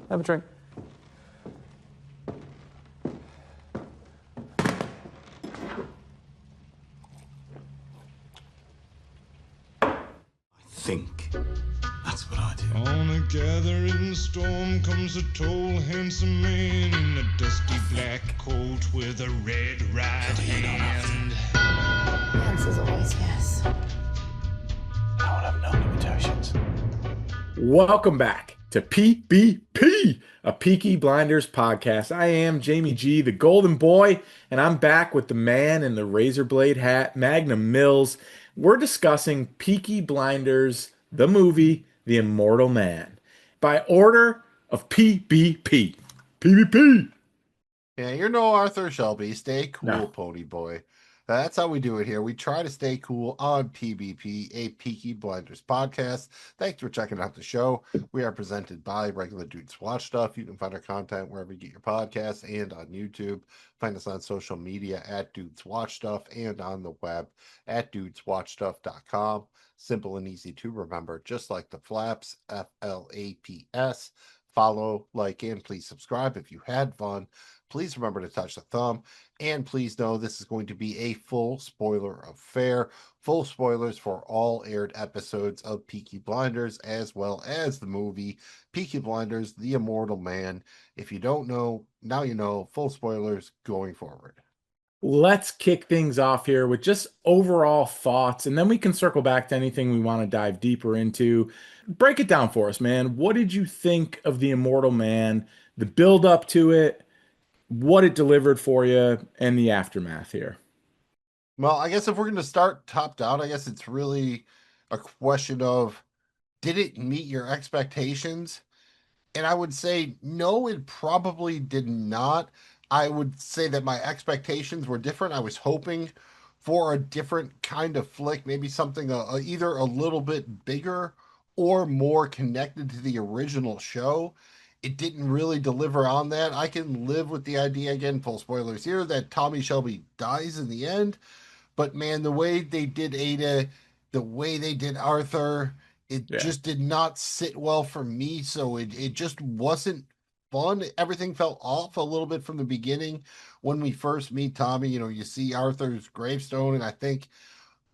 Have a drink. Think. That's what I do. On a gathering storm comes a tall, handsome man in a dusty black coat with a red right hand. The answer's always yes. I don't have no limitations. Welcome back to PBP, a Peaky Blinders podcast. I am Jamie G, the Golden Boy, and I'm back with the man in the razor blade hat, Magnum Mills. We're discussing Peaky Blinders, the movie, The Immortal Man, by order of PBP. PBP! Yeah, you're no Arthur Shelby. Stay cool, No. Pony Boy. That's how we do it here. We try to stay cool on PBP, a Peaky Blinders podcast. Thanks for checking out the show. We are presented by Regular Dudes Watch Stuff. You can find our content wherever you get your podcasts and on YouTube. Find us on social media at Dudes Watch Stuff and on the web at dudeswatchstuff.com. Simple and easy to remember, just like the flaps, FLAPS. Follow, like, and please subscribe if you had fun. Please remember to touch the thumb, and please know this is going to be a full spoiler affair. Full spoilers for all aired episodes of Peaky Blinders, as well as the movie Peaky Blinders, The Immortal Man. If you don't know, now you know. Full spoilers going forward. Let's kick things off here with just overall thoughts, and then we can circle back to anything we want to dive deeper into. Break it down for us, man. What did you think of The Immortal Man, the build up to it, what it delivered for you, and the aftermath here? Well, I guess if we're going to start top down, I guess it's really a question of, did it meet your expectations? And I would say, no, it probably did not. I would say that my expectations were different. I was hoping for a different kind of flick, maybe something either a little bit bigger or more connected to the original show. It didn't really deliver on that. I can live with the idea, again, full spoilers here, that Tommy Shelby dies in the end. But man, the way they did Ada, the way they did Arthur, it just did not sit well for me. So it just wasn't fun. Everything felt off a little bit from the beginning. When we first meet Tommy, you see Arthur's gravestone, and I think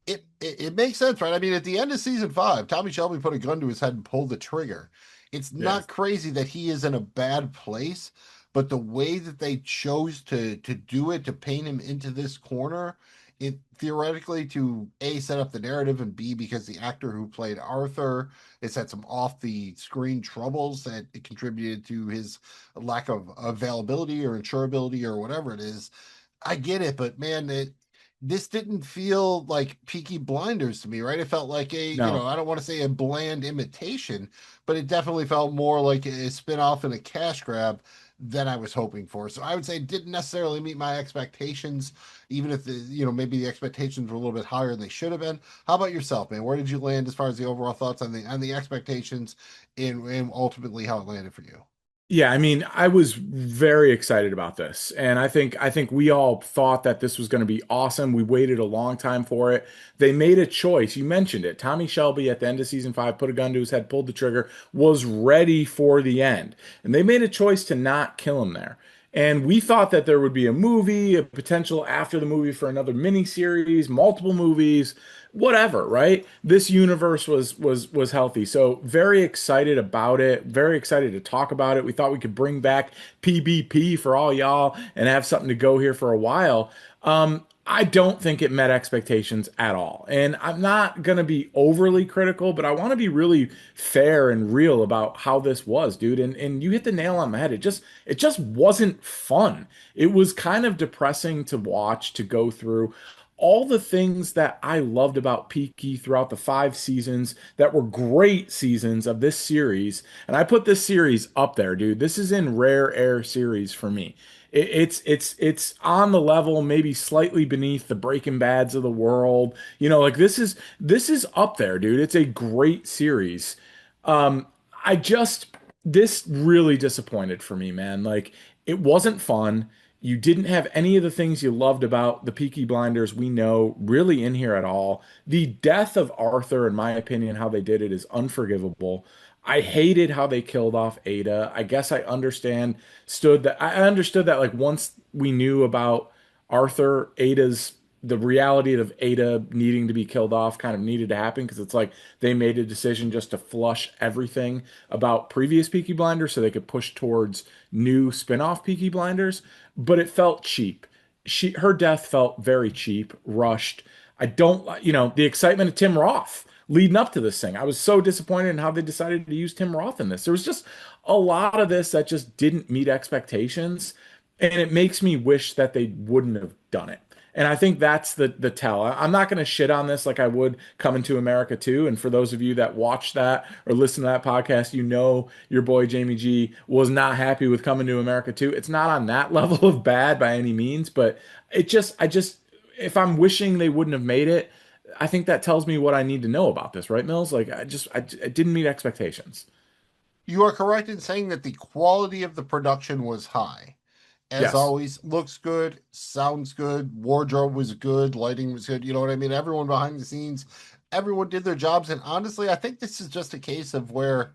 it makes sense, right? I mean, at the end of season 5, Tommy Shelby put a gun to his head and pulled the trigger. It's not crazy that he is in a bad place, but the way that they chose to do it, to paint him into this corner, it theoretically to A, set up the narrative, and B, because the actor who played Arthur, it had some off the screen troubles that it contributed to his lack of availability or insurability or whatever it is. I get it, but man, this didn't feel like Peaky Blinders to me, right? It felt like I don't want to say a bland imitation, but it definitely felt more like a spin-off and a cash grab than I was hoping for. So I would say it didn't necessarily meet my expectations, even if maybe the expectations were a little bit higher than they should have been. How about yourself, man? Where did you land as far as the overall thoughts on the expectations and ultimately how it landed for you? Yeah, I mean, I was very excited about this, and I think we all thought that this was going to be awesome. We waited a long time for it. They made a choice. You mentioned it. Tommy Shelby at the end of season 5 put a gun to his head, pulled the trigger, was ready for the end, and they made a choice to not kill him there. And we thought that there would be a movie, a potential after the movie for another mini series, multiple movies, whatever, right? This universe was healthy. So very excited about it, very excited to talk about it. We thought we could bring back PBP for all y'all and have something to go here for a while. I don't think it met expectations at all. And I'm not going to be overly critical, but I want to be really fair and real about how this was, dude. And you hit the nail on the head. It just wasn't fun. It was kind of depressing to watch, to go through all the things that I loved about Peaky throughout the 5 seasons that were great seasons of this series. And I put this series up there, dude. This is in rare air series for me. It's on the level, maybe slightly beneath the Breaking Bads of the world. Like this is up there, dude. It's a great series. Um, I just this really disappointed for me, man. Like it wasn't fun. You didn't have any of the things you loved about the Peaky Blinders we know really in here at all. The death of Arthur, in my opinion, how they did it is unforgivable. I hated how they killed off Ada. I guess I understood that like once we knew about Arthur, the reality of Ada needing to be killed off kind of needed to happen because it's like they made a decision just to flush everything about previous Peaky Blinders so they could push towards new spin-off Peaky Blinders, but it felt cheap. Her death felt very cheap, rushed. I don't, the excitement of Tim Roth leading up to this thing. I was so disappointed in how they decided to use Tim Roth in this. There was just a lot of this that just didn't meet expectations, and it makes me wish that they wouldn't have done it. And I think that's the tell. I'm not going to shit on this like I would Coming to America too. And for those of you that watch that or listen to that podcast, you know your boy Jamie G was not happy with Coming to America too. It's not on that level of bad by any means, but I just, if I'm wishing they wouldn't have made it, I think that tells me what I need to know about this, right, Mills? Like I didn't meet expectations. You are correct in saying that the quality of the production was high. As Yes. always, looks good, sounds good, wardrobe was good, lighting was good. You know what I mean? Everyone behind the scenes, everyone did their jobs. And honestly, I think this is just a case of where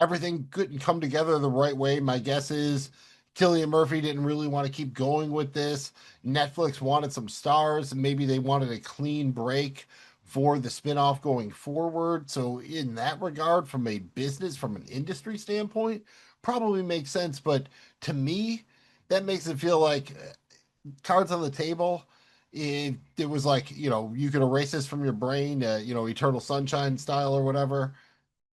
everything couldn't come together the right way. My guess is Killian Murphy didn't really want to keep going with this. Netflix wanted some stars, and maybe they wanted a clean break for the spinoff going forward. So, in that regard, from a business, from an industry standpoint, probably makes sense. But to me, that makes it feel like cards on the table. If it was like, you could erase this from your brain, Eternal Sunshine style or whatever,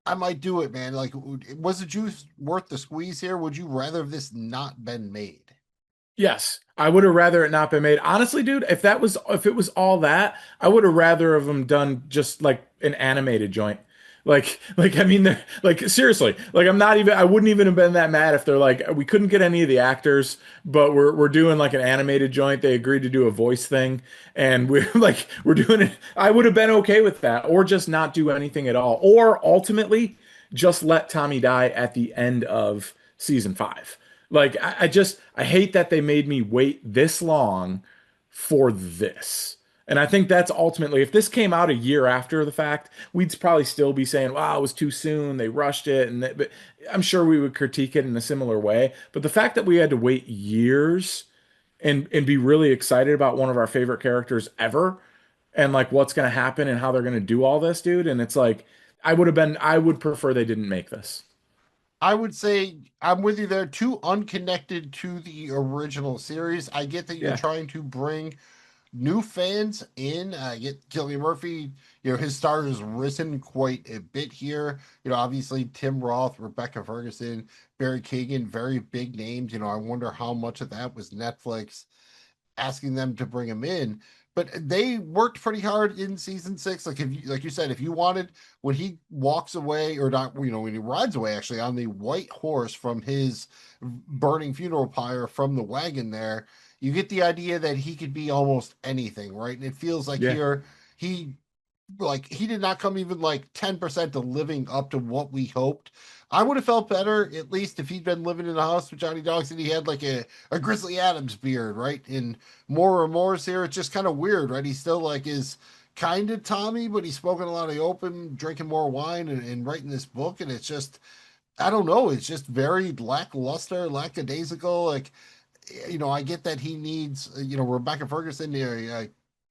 I might do it, man. Like, was the juice worth the squeeze here? Would you rather have this not been made? Yes, I would have rather it not been made. Honestly, dude, if it was all that, I would have rather of them done just like an animated joint. Like I mean, like seriously, like I wouldn't even have been that mad if they're like, we couldn't get any of the actors, but we're doing like an animated joint. They agreed to do a voice thing, and we're like, we're doing it. I would have been okay with that, or just not do anything at all, or ultimately just let Tommy die at the end of season 5. Like I hate that they made me wait this long for this. And I think that's ultimately, if this came out a year after the fact, we'd probably still be saying, wow, it was too soon. They rushed it. But I'm sure we would critique it in a similar way. But the fact that we had to wait years and be really excited about one of our favorite characters ever and like what's going to happen and how they're going to do all this, dude. And it's like, I would prefer they didn't make this. I would say I'm with you there. Too unconnected to the original series. I get that you're Yeah. trying to bring new fans in. Get Cillian Murphy, his star has risen quite a bit here. Obviously Tim Roth, Rebecca Ferguson, Barry Keoghan, very big names. I wonder how much of that was Netflix asking them to bring him in. But they worked pretty hard in season 6. Like like you said, if you wanted when he walks away or not, when he rides away actually on the white horse from his burning funeral pyre from the wagon there, you get the idea that he could be almost anything, right? And it feels like Yeah. here he he did not come even like 10% to living up to what we hoped. I would have felt better, at least if he'd been living in a house with Johnny Dogs and he had like a Grizzly Adams beard, right? And more remorse here. It's just kind of weird, right? He still like is kind of Tommy, but he's spoken a lot of the open, drinking more wine and writing this book. And it's just, I don't know. It's just very lackluster, lackadaisical. Like, I get that he needs, Rebecca Ferguson,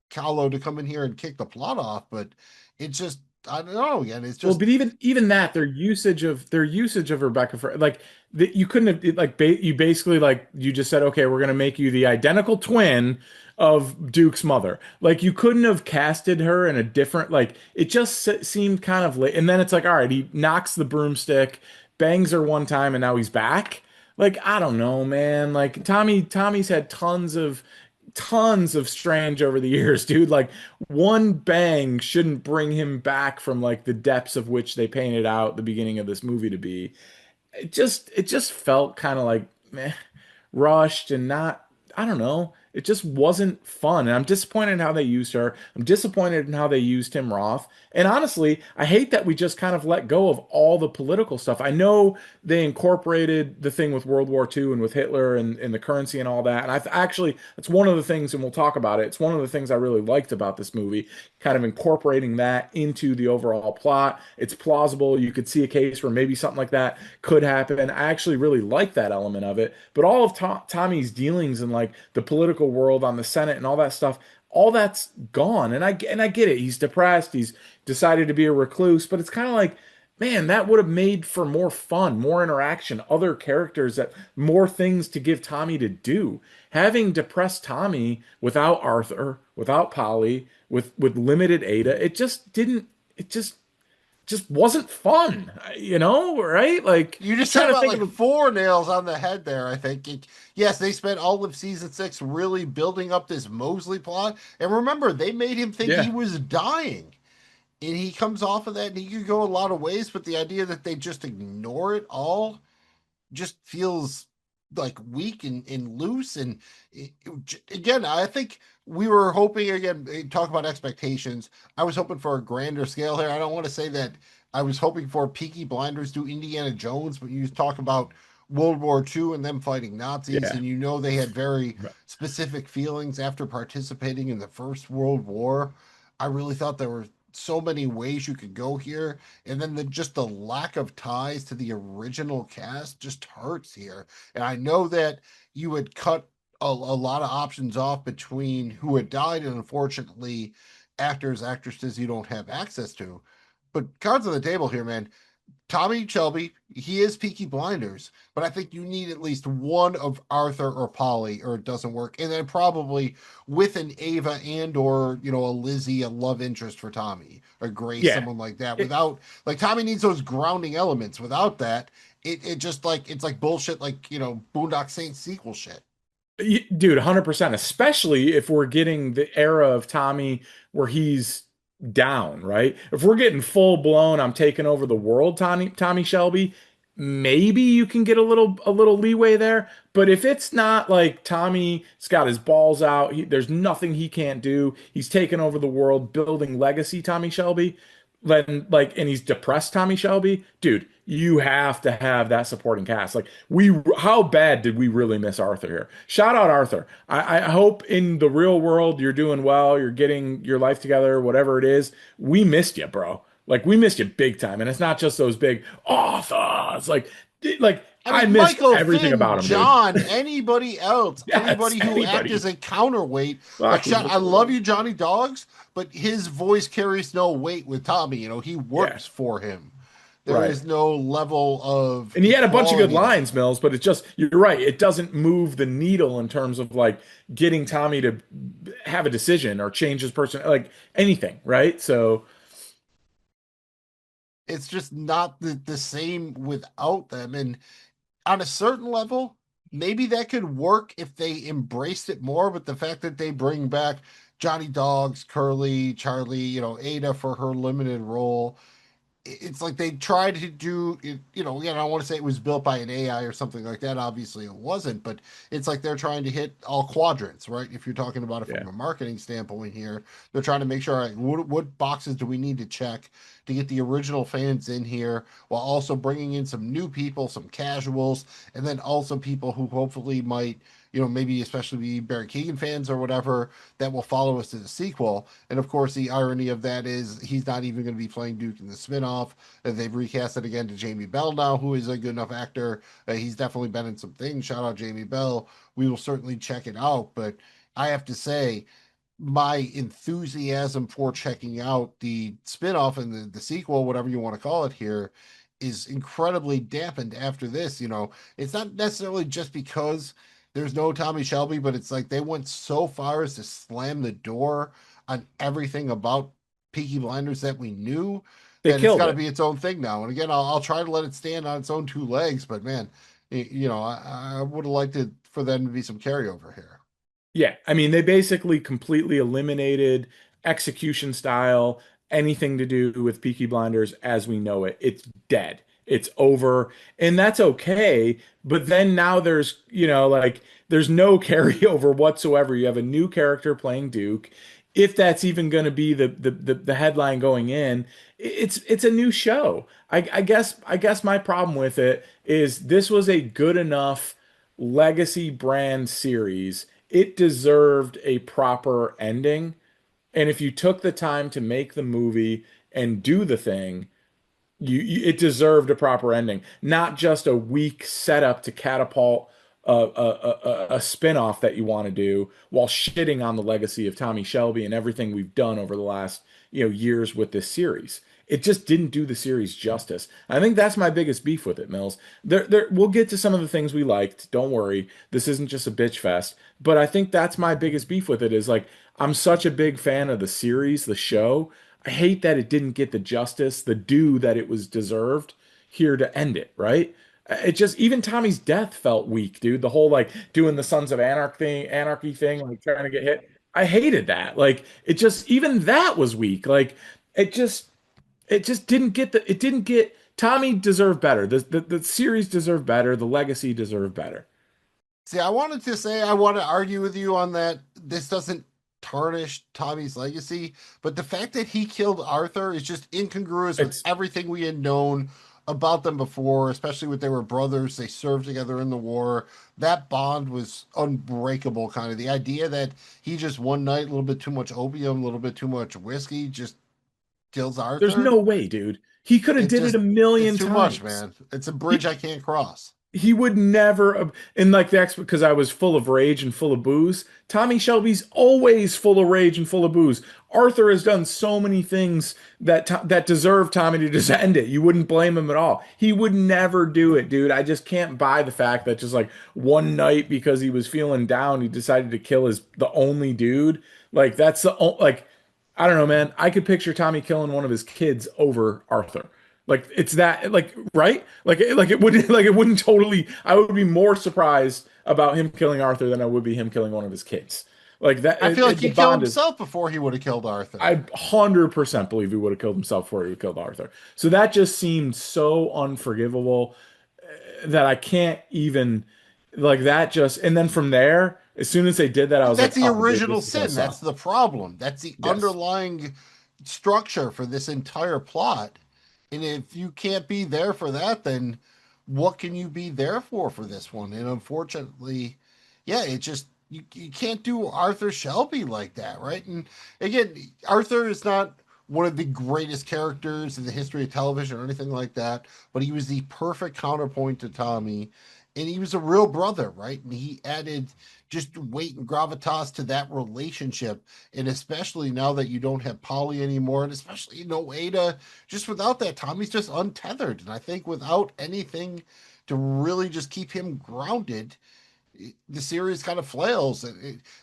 Callow to come in here and kick the plot off, but it's just, I don't know. Again, it's Well, just but even that their usage of Rebecca for like you couldn't have like you basically like you just said, okay, we're gonna make you the identical twin of Duke's mother. Like you couldn't have casted her in a different like it just seemed kind of late. And then it's like, all right, he knocks the broomstick, bangs her one time, and now he's back. Like I don't know, man. Like Tommy's had tons of strange over the years, dude. Like one bang shouldn't bring him back from like the depths of which they painted out the beginning of this movie to be. It just felt kind of like meh, rushed and not, I don't know. It just wasn't fun. And I'm disappointed in how they used her. I'm disappointed in how they used Tim Roth. And honestly, I hate that we just kind of let go of all the political stuff. I know they incorporated the thing with World War II and with Hitler and the currency and all that. And actually, that's one of the things, and we'll talk about it. It's one of the things I really liked about this movie, kind of incorporating that into the overall plot. It's plausible. You could see a case where maybe something like that could happen. I actually really like that element of it. But all of Tommy's dealings in like the political world on the Senate and all that stuff, all that's gone. And I get it. He's depressed. He's decided to be a recluse, but it's kind of like, man, that would have made for more fun, more interaction, other characters, that more things to give Tommy to do. Having depressed Tommy without Arthur, without Polly, with limited Ada, it just didn't. It just wasn't fun, right? Like, You I'm just trying hit to about think like of. four nails on the head there, I think. Yes, they spent all of season six really building up this Mosley plot. And remember, they made him think he Yeah, was dying. And he comes off of that and he could go a lot of ways, but the idea that they just ignore it all just feels like weak and loose. And again, I think we were hoping, again, talk about expectations. I was hoping for a grander scale here. I don't want to say that I was hoping for Peaky Blinders do Indiana Jones, but you talk about World War II and them fighting Nazis, yeah. and they had very specific feelings after participating in the First World War. I really thought there were so many ways you could go here, and then just the lack of ties to the original cast just hurts here. And I know that you had cut a lot of options off between who had died, and unfortunately actors, actresses you don't have access to. But cards on the table here, man. Tommy Shelby, he is Peaky Blinders, but I think you need at least one of Arthur or Polly, or it doesn't work. And then probably with an Ava and or a Lizzie, a love interest for Tommy, or Grace, Yeah. someone like that. It- Without, like, Tommy needs those grounding elements. Without that, it just like it's like bullshit, like Boondock Saints sequel shit. Dude, 100%, especially if we're getting the era of Tommy where he's down, right? If we're getting full blown, I'm taking over the world, Tommy Shelby, maybe you can get a little leeway there. But if it's not like Tommy's got his balls out, there's nothing he can't do. He's taken over the world, building legacy, Tommy Shelby. Then like, and he's depressed, Tommy Shelby, dude. You have to have that supporting cast. Like, how bad did we really miss Arthur here? Shout out Arthur. I hope in the real world you're doing well, you're getting your life together, whatever it is. We missed you, bro. Like, we missed you big time, and it's not just those big Arthurs. Like I I mean, missed Michael, everything Finn, about him, dude. John, anybody else, Yes, anybody who act anybody. as a counterweight. Like, Fucking I love you, Johnny Dogs, but his voice carries no weight with Tommy. He yeah, works for him. There right. is no level of And he had a bunch of good equality lines, there. Mills, but it's just, you're right. It doesn't move the needle in terms of like getting Tommy to have a decision or change his person, like anything, right? So, It's just not the same without them. And on a certain level, maybe that could work if they embraced it more. But the fact that they bring back Johnny Dogs, Curly, Charlie, Ada for her limited role, it's like they tried to do it, again, I don't want to say it was built by an AI or something like that. Obviously it wasn't, but it's like they're trying to hit all quadrants, right? If you're talking about it yeah. from a marketing standpoint here, they're trying to make sure, all right, what boxes do we need to check to get the original fans in here while also bringing in some new people, some casuals, and then also people who hopefully might, maybe especially be Barry Keoghan fans or whatever, that will follow us to the sequel. And of course, the irony of that is he's not even going to be playing Duke in the spinoff. They've recast it again to Jamie Bell now, who is a good enough actor. He's definitely been in some things. Shout out Jamie Bell. We will certainly check it out. But I have to say, my enthusiasm for checking out the spinoff and the sequel, whatever you want to call it here, is incredibly dampened after this. It's not necessarily just because there's no Tommy Shelby, but it's like they went so far as to slam the door on everything about Peaky Blinders that we knew, They that it's killed got to it. be its own thing now. And again, I'll try to let it stand on its own two legs, but man, I would have liked it for them to be some carryover here. Yeah, I mean, they basically completely eliminated execution style, anything to do with Peaky Blinders as we know it. It's dead. It's over, and that's okay. But then now there's, like there's no carryover whatsoever. You have a new character playing Duke. If that's even going to be the headline going in, it's a new show. I guess my problem with it is this was a good enough legacy brand series. It deserved a proper ending. And if you took the time to make the movie and do the thing, it deserved a proper ending, not just a weak setup to catapult a spin-off that you want to do while shitting on the legacy of Tommy Shelby and everything we've done over the last, years with this series. It just didn't do the series justice. I think that's my biggest beef with it, Mills. We'll get to some of the things we liked. Don't worry. This isn't just a bitch fest. But I think that's my biggest beef with it is like, I'm such a big fan of the series, the show. I hate that it didn't get the justice, the due that it was deserved here to end it, right? It just even Tommy's death felt weak, dude. The whole like doing the Sons of Anarchy thing, like trying to get hit. I hated that. Like it just even that was weak. Like it just it didn't get Tommy deserved better. The series deserved better. The legacy deserved better. See, I wanted to say I want to argue with you on that. This doesn't tarnish Tommy's legacy, but the fact that he killed Arthur is just incongruous with It's everything we had known about them before, especially when they were brothers. They served together in the war. That bond was unbreakable, kind of. The idea that he just one night, a little bit too much opium, a little bit too much whiskey, just kills there's Arthur. no way, dude. He could have It did it just, a it's million too much, times. man. It's a bridge I can't cross. He would never in like the X because I was full of rage and full of booze. Tommy Shelby's always full of rage and full of booze. Arthur has done so many things that deserve Tommy to just end it. You wouldn't blame him at all. He would never do it, dude. I just can't buy the fact that just like one night because he was feeling down, he decided to kill the only dude. Like that's like I don't know, man. I could picture Tommy killing one of his kids over Arthur. Like it's that like right? Like it wouldn't like it wouldn't totally I would be more surprised about him killing Arthur than I would be him killing one of his kids. Like that I feel like the he'd kill bond is himself before he would have killed Arthur. I 100% believe he would have killed himself before he would killed Arthur. So that just seemed so unforgivable that I can't even like that just and then from there, as soon as they did that, I was That's like, the oh dude, original this is gonna sin. That's suck. the problem. That's the Yes. underlying structure for this entire plot. And if you can't be there for that, then what can you be there for this one? And unfortunately, yeah, it just you can't do Arthur Shelby like that, right? And again, Arthur is not one of the greatest characters in the history of television or anything like that, but he was the perfect counterpoint to Tommy, and he was a real brother, right? And he added just weight and gravitas to that relationship, and especially now that you don't have Polly anymore, and especially no Ada, just without that, Tommy's just untethered. And I think without anything to really just keep him grounded, the series kind of flails.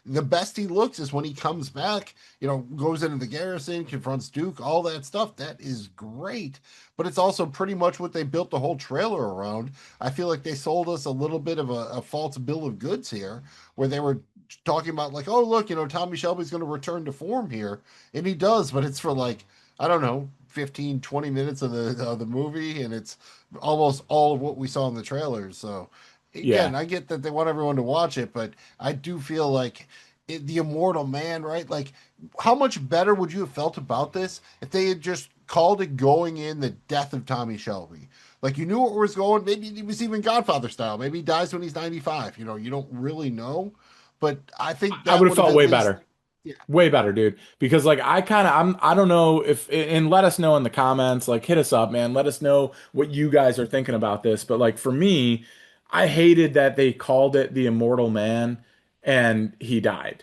The best he looks is when he comes back, goes into the garrison, confronts Duke, all that stuff. That is great. But it's also pretty much what they built the whole trailer around. I feel like they sold us a little bit of a false bill of goods here, where they were talking about like, oh, look, Tommy Shelby's going to return to form here. And he does, but it's for like, I don't know, 15, 20 minutes of the movie. And it's almost all of what we saw in the trailers. So, Yeah. again, I get that they want everyone to watch it, but I do feel like the Immortal Man, right? Like, how much better would you have felt about this if they had just called it going in the death of Tommy Shelby? Like, you knew where it was going. Maybe it was even Godfather style. Maybe he dies when he's 95. You don't really know. But I think I that would have would have felt at way least, better. yeah. Way better, dude. Because like I don't know if and let us know in the comments, like hit us up, man. Let us know what you guys are thinking about this. But like for me, I hated that they called it the Immortal Man and he died.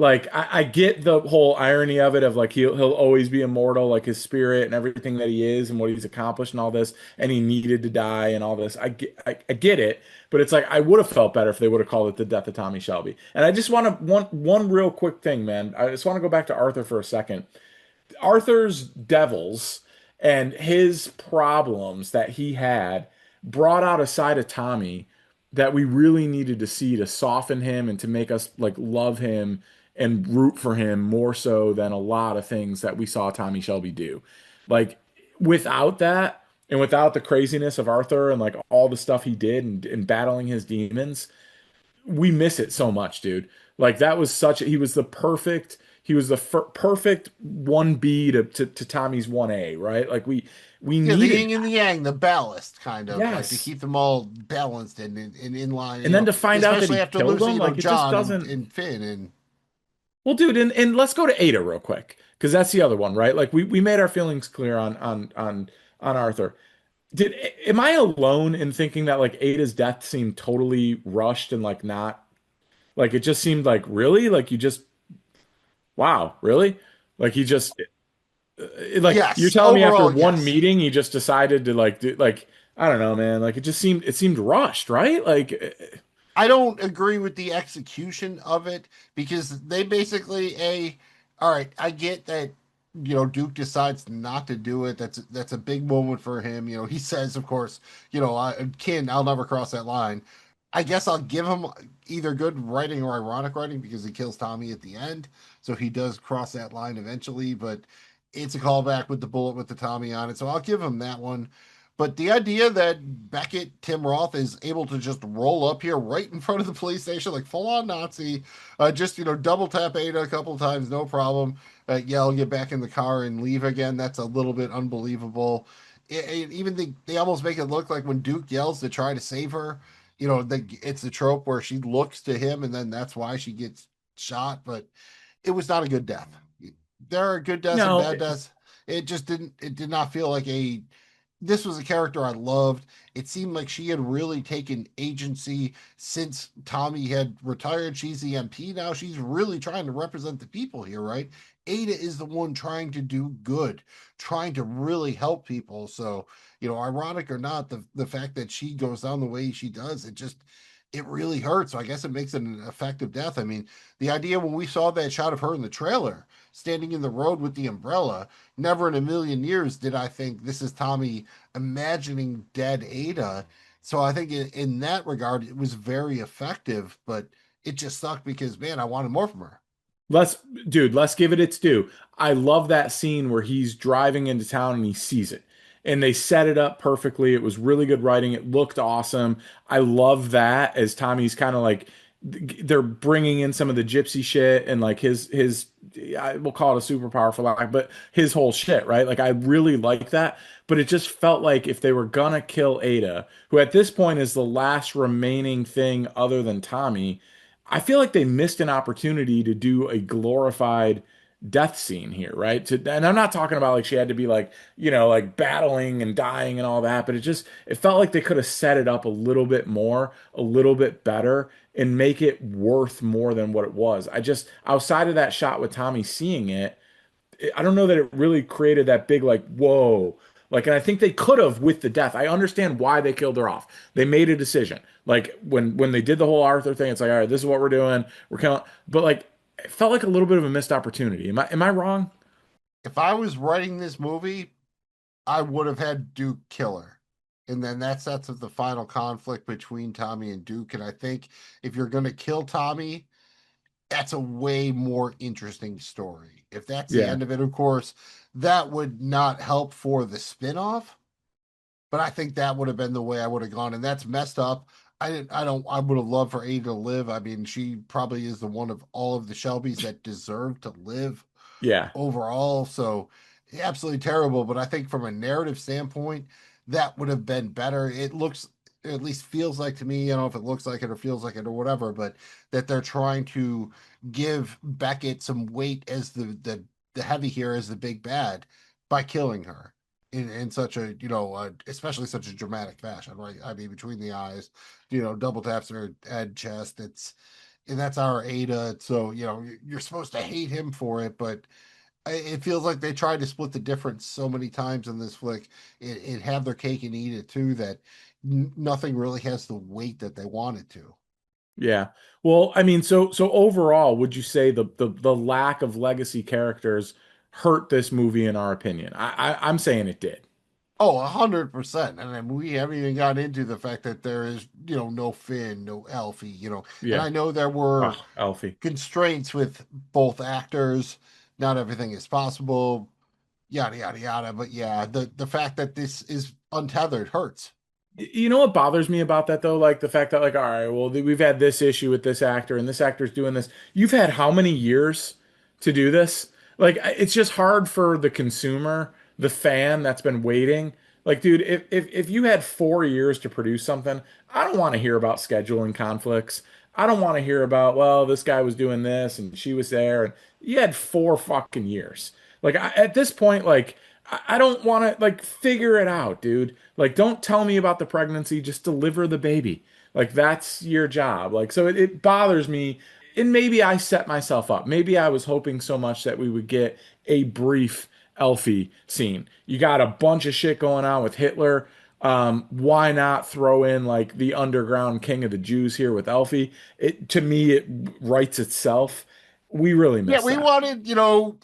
Like I get the whole irony of it of like he'll always be immortal, like his spirit and everything that he is and what he's accomplished and all this, and he needed to die and all this. I get it, but it's like I would have felt better if they would have called it the death of Tommy Shelby. And I just one real quick thing, man. I just want to go back to Arthur for a second. Arthur's devils and his problems that he had brought out a side of Tommy that we really needed to see to soften him and to make us like love him and root for him more so than a lot of things that we saw Tommy Shelby do. Like without that, And without the craziness of Arthur and like all the stuff he did and battling his demons, we miss it so much, dude. Like that was he was the perfect 1B to Tommy's 1A, right? Like we Yeah, the needed yin and the yang, the ballast, kind of like to yes. keep them all balanced and in line. And then to find out that he Especially after killed losing, him, like it just John doesn't. and Finn and Well, dude, and let's go to Ada real quick because that's the other one, right? Like we made our feelings clear on Arthur. Did am I alone in thinking that like Ada's death seemed totally rushed and like not like it just seemed like really like you just wow really like he just like you're yes, telling me after overall, one yes. meeting he just decided to like do like I don't know man like it seemed rushed right like I don't agree with the execution of it because they basically all right, I get that Duke decides not to do it. That's a big moment for him. He says, of course, I'll never cross that line. I guess I'll give him either good writing or ironic writing because he kills Tommy at the end. So he does cross that line eventually, but it's a callback with the bullet with the Tommy on it. So I'll give him that one. But the idea that Beckett, Tim Roth, is able to just roll up here right in front of the police station, like full on Nazi, just, double tap Ada a couple of times, no problem. Yell, get back in the car and leave again. That's a little bit unbelievable. Even they almost make it look like when Duke yells to try to save her, it's the trope where she looks to him and then that's why she gets shot. But it was not a good death. There are good deaths and no bad deaths. It did not feel like this was a character I loved. It seemed like she had really taken agency since Tommy had retired. She's the MP now. She's really trying to represent the people here, right? Ada is the one trying to do good, trying to really help people. So, ironic or not, the fact that she goes down the way she does, it really hurts. So I guess it makes it an effective death. I mean, the idea when we saw that shot of her in the trailer, standing in the road with the umbrella, never in a million years did I think this is Tommy imagining dead Ada. So I think in that regard, it was very effective, but it just sucked because, man, I wanted more from her. let's dude let's give it its due. I love that scene where he's driving into town and he sees it and they set it up perfectly. It was really good writing. It looked awesome. I love that as Tommy's kind of like they're bringing in some of the gypsy shit and like his we'll call it a superpower for lack, but his whole shit, right? Like I really like that, but it just felt like if they were gonna kill Ada, who at this point is the last remaining thing other than Tommy, I feel like they missed an opportunity to do a glorified death scene here, right? And I'm not talking about like she had to be like, like battling and dying and all that, but it felt like they could have set it up a little bit more, a little bit better, and make it worth more than what it was. Outside of that shot with Tommy seeing it, I don't know that it really created that big like whoa. Like, and I think they could have with the death. I understand why they killed her off. They made a decision. Like when they did the whole Arthur thing, it's like, all right, this is what we're doing. We're killing. But like, it felt like a little bit of a missed opportunity. Am I wrong? If I was writing this movie, I would have had Duke kill her. And then that sets up the final conflict between Tommy and Duke. And I think if you're going to kill Tommy, that's a way more interesting story. If that's the Yeah, end of it, of course, that would not help for the spinoff. But I think that would have been the way I would have gone, and that's messed up. I didn't. I don't. I would have loved for Ada to live. I mean, she probably is the one of all of the Shelbys that deserve to live yeah, overall. So absolutely terrible. But I think from a narrative standpoint, that would have been better. It looks, at least feels like to me, I don't know if it looks like it or feels like it or whatever, but that they're trying to give Beckett some weight as the heavy here as the big bad by killing her in such a especially such a dramatic fashion, right? I mean, between the eyes, double taps her head, chest. And that's our Ada. So you're supposed to hate him for it, but it feels like they tried to split the difference so many times in this flick and have their cake and eat it too, that nothing really has the weight that they wanted to. yeah. Well, I mean, so overall, would you say the lack of legacy characters hurt this movie in our opinion? I'm saying it did. Oh, 100%. And then we haven't even gotten into the fact that there is, no Finn, no Elfie, and Yeah. I know there were Oh, Elfie. constraints with both actors. Not everything is possible. yada yada yada. But yeah, the fact that this is untethered hurts. You know what bothers me about that though? Like the fact that like, all right, well, we've had this issue with this actor and this actor's doing this. You've had how many years to do this? Like it's just hard for the consumer, the fan that's been waiting. Like, dude, if you had 4 years to produce something, I don't want to hear about scheduling conflicts. I don't want to hear about, well, this guy was doing this and she was there, and you had 4 fucking years. Like at this point, like I don't want to like figure it out, dude. Like, don't tell me about the pregnancy, just deliver the baby. Like, that's your job. Like, so it bothers me. And maybe I set myself up. Maybe I was hoping so much that we would get a brief Elfie scene. You got a bunch of shit going on with Hitler. Why not throw in like the underground king of the Jews here with Elfie? It to me, it writes itself. We really Yeah, missed we that. wanted,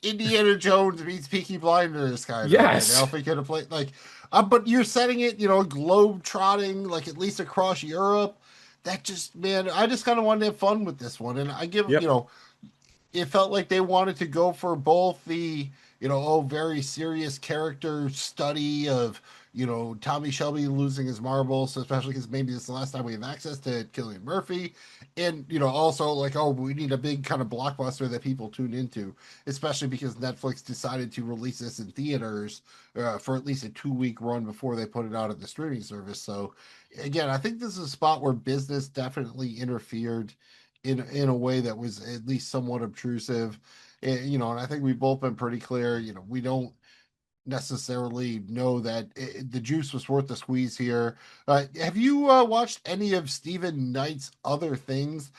Indiana Jones meets Peaky Blinders kind of, and Yes. Alfie could have played like, but you're setting it, globe trotting, like at least across Europe. That just, man, I just kind of wanted to have fun with this one, and I give, Yep. it felt like they wanted to go for both the, very serious character study of, Tommy Shelby losing his marbles, especially because maybe this is the last time we have access to Cillian Murphy. And, also like, oh, we need a big kind of blockbuster that people tune into, especially because Netflix decided to release this in theaters for at least a 2 week run before they put it out at the streaming service. So, again, I think this is a spot where business definitely interfered in a way that was at least somewhat obtrusive. And I think we've both been pretty clear. We don't necessarily know that the juice was worth the squeeze here. Have you watched any of Stephen Knight's other things?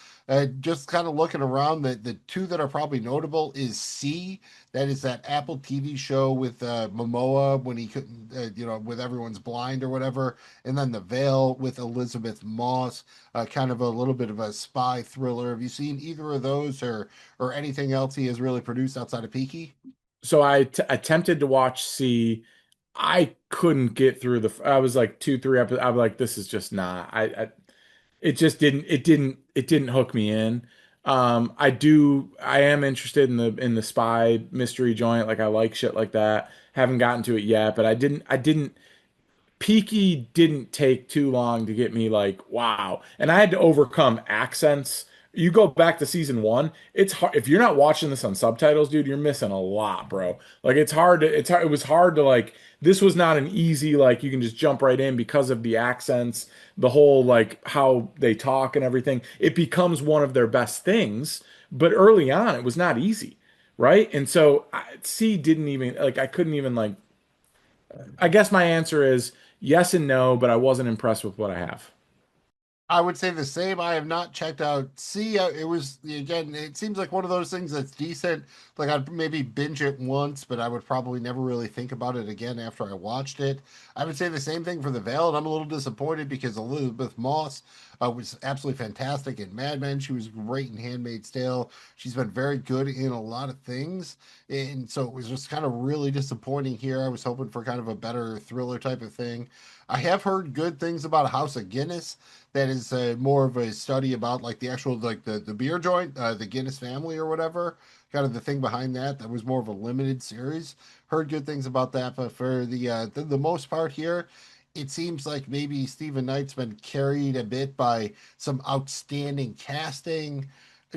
Just kind of looking around, the two that are probably notable is C, that is that Apple TV show with Momoa when he couldn't, with Everyone's Blind or whatever, and then The Veil with Elizabeth Moss, kind of a little bit of a spy thriller. Have you seen either of those or anything else he has really produced outside of Peaky? So attempted to watch C. I couldn't get through I was like 2, 3 episodes. I was like, this is just not. It just didn't hook me in. I am interested in the spy mystery joint. Like I like shit like that. Haven't gotten to it yet, but I didn't Peaky didn't take too long to get me like, wow. And I had to overcome accents. You go back to season one, it's hard if you're not watching this on subtitles, dude, you're missing a lot, bro. Like it was hard to like this was not an easy like you can just jump right in because of the accents, the whole like how they talk and everything. It becomes one of their best things, but early on it was not easy, right? And so C didn't even like I couldn't even like I guess my answer is yes and no, but I wasn't impressed with what I have. I would say the same. I have not checked out. See, it was again. It seems like one of those things that's decent. Like I'd maybe binge it once, but I would probably never really think about it again after I watched it. I would say the same thing for The Veil, and I'm a little disappointed because Elizabeth Moss was absolutely fantastic in Mad Men. She was great in Handmaid's Tale. She's been very good in a lot of things, and so it was just kind of really disappointing here. I was hoping for kind of a better thriller type of thing. I have heard good things about House of Guinness. That is more of a study about like the actual like the beer joint, the Guinness family or whatever. Kind of the thing behind that. That was more of a limited series. Heard good things about that, but for the most part here, it seems like maybe Stephen Knight's been carried a bit by some outstanding casting,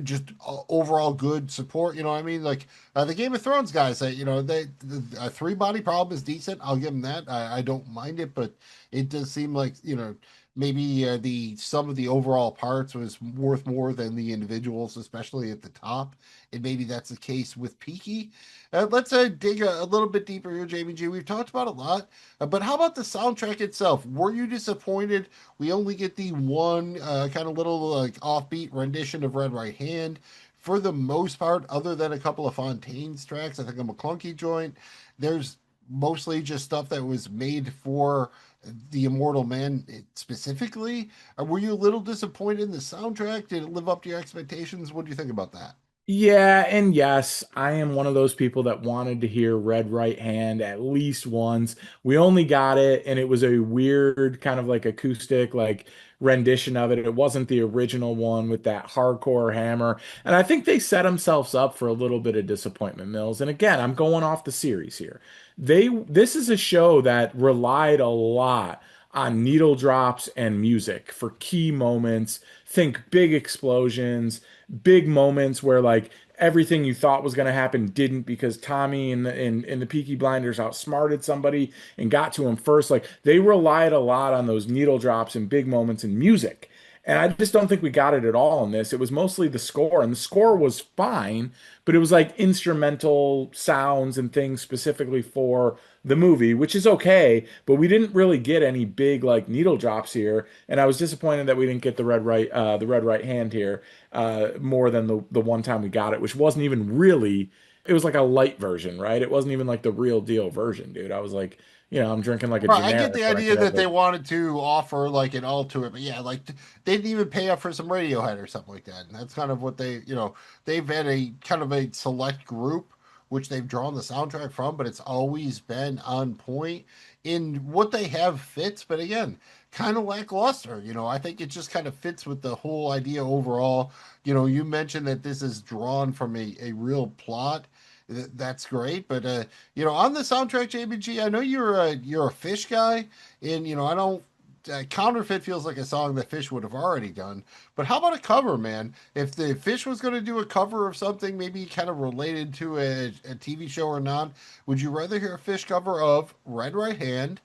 just overall good support. You know what I mean? Like the Game of Thrones guys, a three body problem is decent. I'll give them that. I don't mind it, but it does seem like maybe the sum of the overall parts was worth more than the individuals, especially at the top. And maybe that's the case with Peaky. Let's dig a little bit deeper here, Jamie G. We've talked about a lot, but how about the soundtrack itself? Were you disappointed? We only get the one kind of little like offbeat rendition of Red Right Hand. For the most part, other than a couple of Fontaine's tracks, I think a McClunky joint, there's mostly just stuff that was made for the Immortal Man specifically. Were you a little disappointed in the soundtrack? Did it live up to your expectations? What do you think about that? Yeah, and yes, I am one of those people that wanted to hear Red Right Hand at least once. We only got it, and it was a weird kind of like acoustic, like rendition of it. It wasn't the original one with that hardcore hammer. And I think they set themselves up for a little bit of disappointment, Mills. And again, I'm going off the series here. This is a show that relied a lot on needle drops and music for key moments. Think big explosions, big moments where like everything you thought was going to happen didn't because Tommy in the Peaky Blinders outsmarted somebody and got to him first. Like they relied a lot on those needle drops and big moments in music. And I just don't think we got it at all in this. It was mostly the score, and the score was fine, but it was like instrumental sounds and things specifically for the movie, which is okay, but we didn't really get any big like needle drops here, and I was disappointed that we didn't get the red right hand here more than the one time we got it, which wasn't even really. It was like a light version, right? It wasn't even like the real deal version, dude. I was like, I'm drinking like a Right, I get generic, the but I idea could have that they like, wanted to offer like an all to it, but yeah, like they didn't even pay up for some Radiohead or something like that. And that's kind of what they've had a kind of a select group which they've drawn the soundtrack from, but it's always been on point in what they have fits, but again, kind of lackluster. I think it just kind of fits with the whole idea overall. You mentioned that this is drawn from a real plot. That's great, but on the soundtrack, JBG, I know you're a Fish guy, and I don't. Counterfeit feels like a song that Fish would have already done, but how about a cover, man? If the Fish was going to do a cover of something, maybe kind of related to a TV show or not, would you rather hear a Fish cover of Red Right Hand,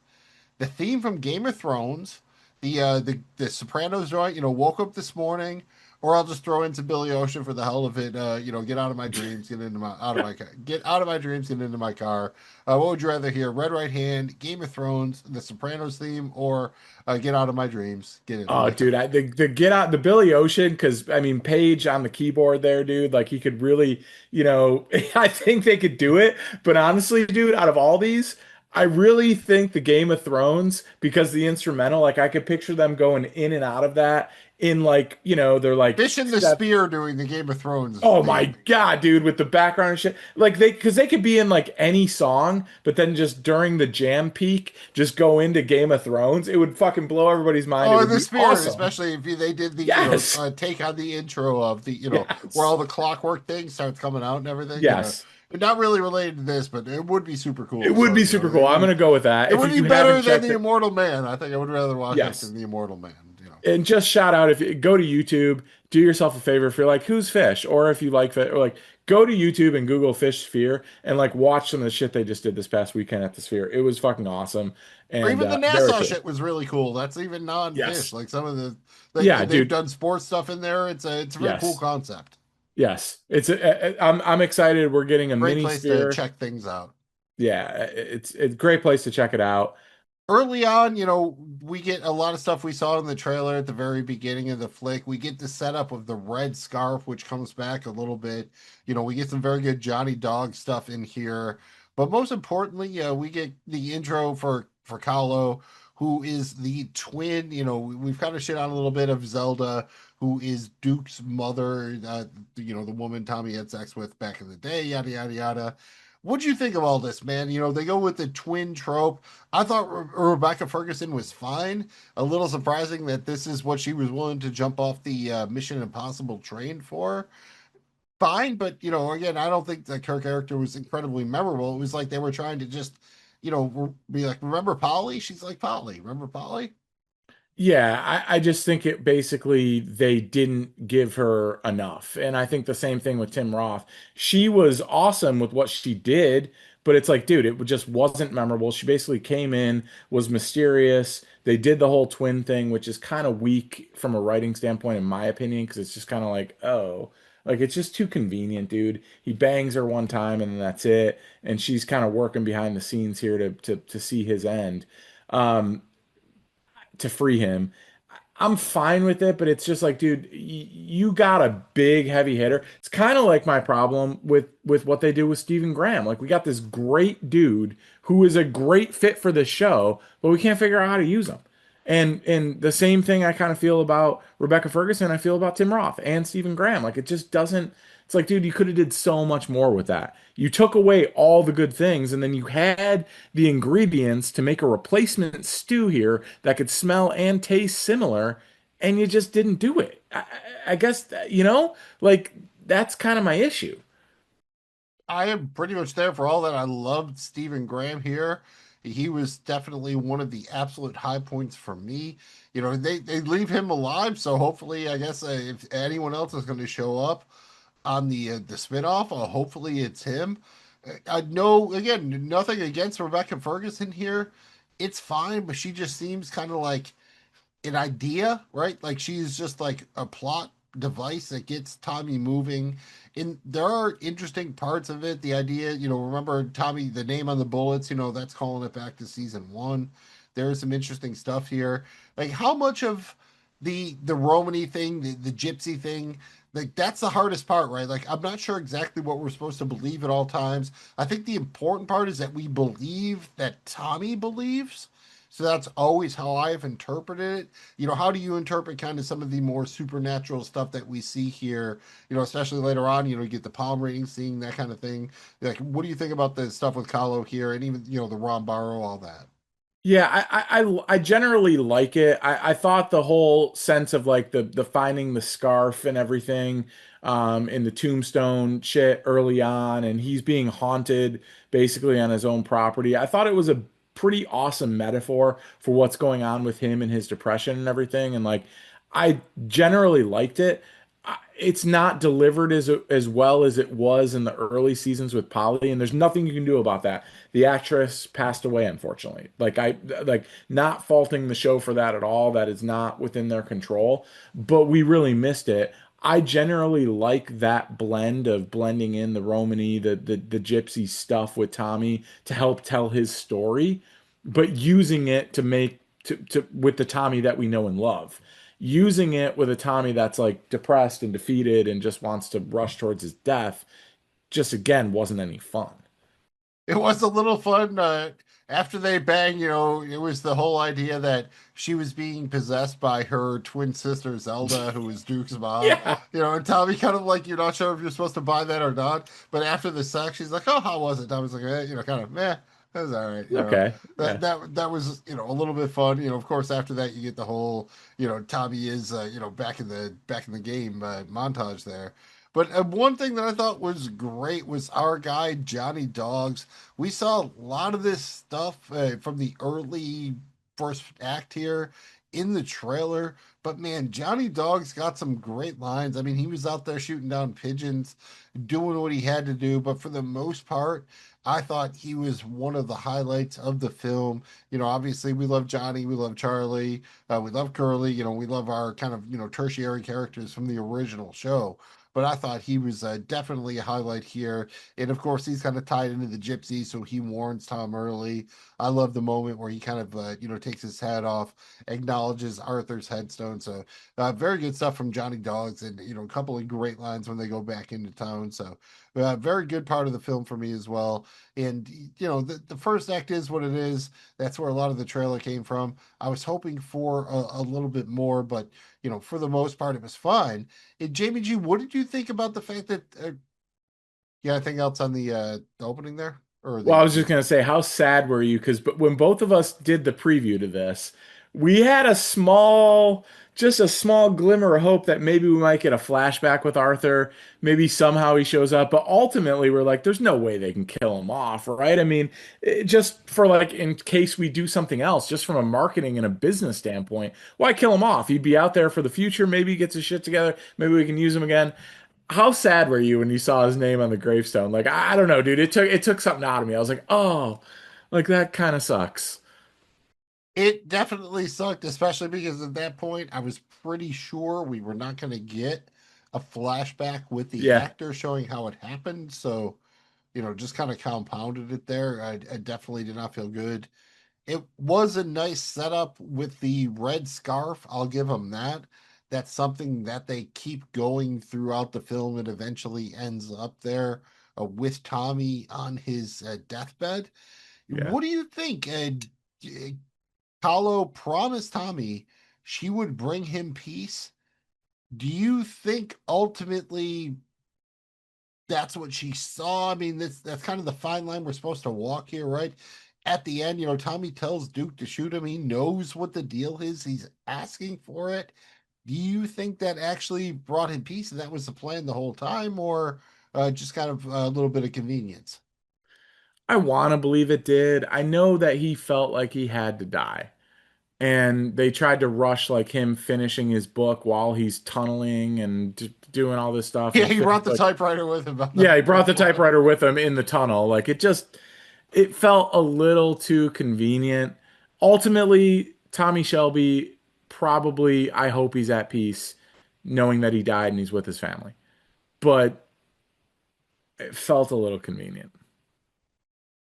the theme from Game of Thrones, the Sopranos joint, woke up this morning, or I'll just throw in some Billy Ocean for the hell of it, get out of my dreams, get into my out of my car, get out of my dreams, get into my car. What would you rather hear? Red Right Hand, Game of Thrones, the Sopranos theme, or get out of my dreams, get into oh, my car. dude, the get out the Billy Ocean, because I mean, Page on the keyboard there, dude, like he could really, I think they could do it. But honestly, dude, out of all these, I really think the Game of Thrones, because the instrumental, like I could picture them going in and out of that in like, they're like Fish in the Spear doing the Game of Thrones oh my theme. God, dude, with the background and shit. Like because they could be in like any song, but then just during the jam peak, just go into Game of Thrones. It would fucking blow everybody's mind. It Oh, in would the be Spear, awesome. especially if they did the Yes. take on the intro of the where Yes. all the clockwork thing starts coming out and everything. Yes. Not really related to this, but it would be super It cool. would So be super cool. I'm gonna go with that. it If would be you better haven't than checked the it, Immortal Man. I think I would rather watch that yes. than the Immortal Man. And just shout out if you go to YouTube, do yourself a favor if you're like, who's Fish? Or if you like fish, or like go to YouTube and Google Fish Sphere and like watch some of the shit they just did this past weekend at the Sphere. It was fucking awesome Or and even the very NASA cool. shit was really cool. That's even non-fish. Yes. Like some of the Yeah, they've dude. done sports stuff in there. It's a very cool Yes. concept. Yes. I'm excited. We're getting a Great mini place to sphere. check things out. Yeah, it's a great place to check it out. Early on, we get a lot of stuff we saw in the trailer at the very beginning of the flick. We get the setup of the red scarf, which comes back a little bit. We get some very good Johnny Dog stuff in here. But most importantly, we get the intro for Kahlo, who is the twin. We've kind of shit on a little bit of Zelda, who is Duke's mother, the woman Tommy had sex with back in the day, yada, yada, yada. What do you think of all this, man? They go with the twin trope. I thought Rebecca Ferguson was fine. A little surprising that this is what she was willing to jump off the Mission Impossible train for. Fine, but again, I don't think that her character was incredibly memorable. It was like they were trying to just, be like, remember Polly? She's like Polly. Remember Polly? Yeah, I just think it basically they didn't give her enough. And I think the same thing with Tim Roth. She was awesome with what she did, but it's like, dude, it just wasn't memorable. She basically came in, was mysterious. They did the whole twin thing, which is kind of weak from a writing standpoint, in my opinion, because it's just kind of like, oh, like it's just too convenient, dude. He bangs her one time and then that's it. And she's kind of working behind the scenes here to see his end. Um, to free him. I'm fine with it, but it's just like, dude, you got a big heavy hitter. It's kind of like my problem with what they do with Stephen Graham. Like we got this great dude who is a great fit for the show, but we can't figure out how to use him. And the same thing I kind of feel about Rebecca Ferguson, I feel about Tim Roth and Stephen Graham. Like it just doesn't, it's like, dude, you could have did so much more with that. You took away all the good things, and then you had the ingredients to make a replacement stew here that could smell and taste similar, and you just didn't do it. I guess, like that's kind of my issue. I am pretty much there for all that. I loved Stephen Graham here. He was definitely one of the absolute high points for me. They leave him alive, so hopefully, I guess if anyone else is going to show up on the spinoff, hopefully it's him. I know again nothing against Rebecca Ferguson here. It's fine, but she just seems kind of like an idea, right? Like she's just like a plot device that gets Tommy moving. And there are interesting parts of it. The idea, remember Tommy, the name on the bullets, that's calling it back to season one. There is some interesting stuff here. Like how much of the Romany thing, the gypsy thing, like that's the hardest part, right? Like I'm not sure exactly what we're supposed to believe at all times. I think the important part is that we believe that Tommy believes. So that's always how I've interpreted it. How do you interpret kind of some of the more supernatural stuff that we see here? Especially later on, you get the palm reading, seeing that kind of thing. Like, what do you think about the stuff with Kahlo here, and even the Ron Barrow, all that? Yeah, I generally like it. I thought the whole sense of like the finding the scarf and everything in the tombstone shit early on, and he's being haunted basically on his own property. I thought it was a pretty awesome metaphor for what's going on with him and his depression and everything. And like I generally liked it. It's not delivered as well as it was in the early seasons with Polly, and there's nothing you can do about that. The actress passed away, unfortunately. Like not faulting the show for that at all. That is not within their control, but we really missed it. I generally like that blend of blending in the Romany, the gypsy stuff with Tommy to help tell his story, but using it to make to with the Tommy that we know and love. Using it with a Tommy that's like depressed and defeated and just wants to rush towards his death, just again wasn't any fun. It was a little fun. After they banged, it was the whole idea that she was being possessed by her twin sister Zelda, who was Duke's mom. Yeah. And Tommy kind of like, you're not sure if you're supposed to buy that or not. But after the sex, she's like, "Oh, how was it?" Tommy's like, kind of, meh. That was all right. Okay. That Yeah. that was a little bit fun. Of course, after that, you get the whole Tommy is back in the game montage there. But one thing that I thought was great was our guy Johnny Dogs. We saw a lot of this stuff from the early first act here in the trailer. But man, Johnny Dogs got some great lines. I mean, he was out there shooting down pigeons, doing what he had to do. But for the most part, I thought he was one of the highlights of the film. Obviously, we love Johnny, we love Charlie, we love Curly. We love our kind of tertiary characters from the original show. But I thought he was definitely a highlight here. And of course, he's kind of tied into the gypsy, so he warns Tom early. I love the moment where he kind of, takes his hat off, acknowledges Arthur's headstone. So very good stuff from Johnny Dogs, and a couple of great lines when they go back into town. So very good part of the film for me as well. And the first act is what it is. That's where a lot of the trailer came from. I was hoping for a little bit more, but for the most part, it was fine. And Jamie G, what did you think about the fact that? Yeah, anything else on the opening there, or Well, I the was just gonna say, how sad were you? Because but when both of us did the preview to this, we had just a small glimmer of hope that maybe we might get a flashback with Arthur. Maybe somehow he shows up, but ultimately we're like, there's no way they can kill him off, right? I mean, just for like in case we do something else, just from a marketing and a business standpoint, why kill him off? He'd be out there for the future. Maybe he gets his shit together. Maybe we can use him again. How sad were you when you saw his name on the gravestone? Like, I don't know, dude. It took something out of me. I was like, oh, like that kind of sucks. It definitely sucked, especially because at that point I was pretty sure we were not going to get a flashback with the Yeah, actor showing how it happened. So, just kind of compounded it there. I definitely did not feel good. It was a nice setup with the red scarf. I'll give them that. That's something that they keep going throughout the film. It eventually ends up there with Tommy on his deathbed. yeah. What do you think? Kahlo promised Tommy she would bring him peace. Do you think ultimately that's what she saw? I mean, that's kind of the fine line we're supposed to walk here, right? At the end, Tommy tells Duke to shoot him. He knows what the deal is. He's asking for it. Do you think that actually brought him peace and that was the plan the whole time, or just kind of a little bit of convenience? I want to believe it did. I know that he felt like he had to die. And they tried to rush like him finishing his book while he's tunneling and doing all this stuff. Yeah, And it he feels brought the like, typewriter with him on yeah, he brought the the typewriter with him in the tunnel. Like it felt a little too convenient. Ultimately, Tommy Shelby probably, I hope he's at peace knowing that he died and he's with his family. But it felt a little convenient.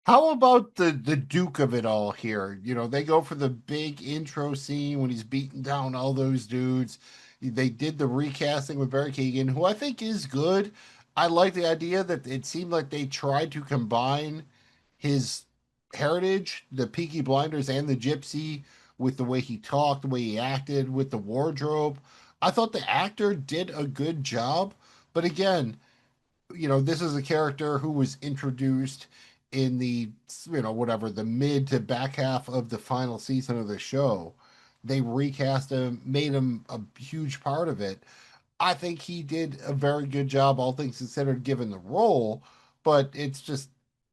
How about the Duke of it all here? They go for the big intro scene when he's beating down all those dudes. They did the recasting with Barry Keoghan, who I think is good. I like the idea that it seemed like they tried to combine his heritage, the Peaky Blinders and the Gypsy, with the way he talked, the way he acted, with the wardrobe. I thought the actor did a good job, but again, this is a character who was introduced in the, whatever, the mid to back half of the final season of the show. They recast him, made him a huge part of it. I think he did a very good job, all things considered, given the role, but it's just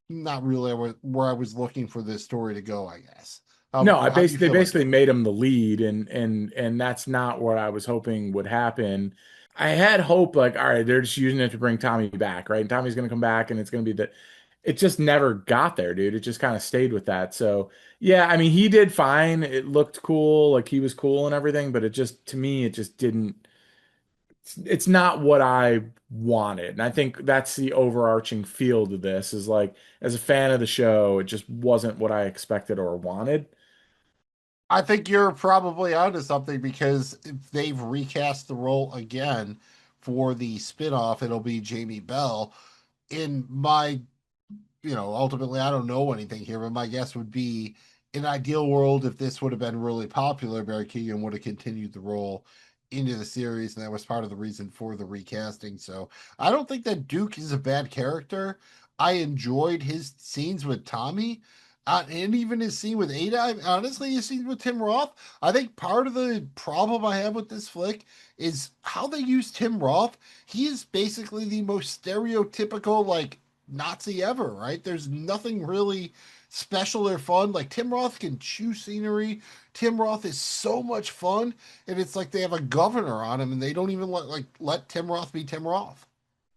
not really where I was looking for this story to go, I guess. No, How do you they feel like basically that? made him the lead, and that's not what I was hoping would happen. I had hope, like, all right, they're just using it to bring Tommy back, right? And Tommy's gonna come back, and it's gonna be the. It just never got there, dude. It just kind of stayed with that. So yeah, I mean, he did fine. It looked cool, like he was cool and everything, but it just to me, it just didn't. It's not what I wanted, and I think that's the overarching feel to this. Is like, as a fan of the show, it just wasn't what I expected or wanted. I think you're probably onto something because if they've recast the role again for the spinoff, it'll be Jamie Bell. In my ultimately, I don't know anything here, but my guess would be in ideal world, if this would have been really popular, Barry Keoghan would have continued the role into the series, and that was part of the reason for the recasting. So I don't think that Duke is a bad character. I enjoyed his scenes with Tommy. And even his scene with Ada, honestly, his scene with Tim Roth. I think part of the problem I have with this flick is how they use Tim Roth. He is basically the most stereotypical, like, Nazi ever, right? There's nothing really special or fun. Like Tim Roth can chew scenery. Tim Roth is so much fun, and it's like they have a governor on him, and they don't even let Tim Roth be Tim Roth.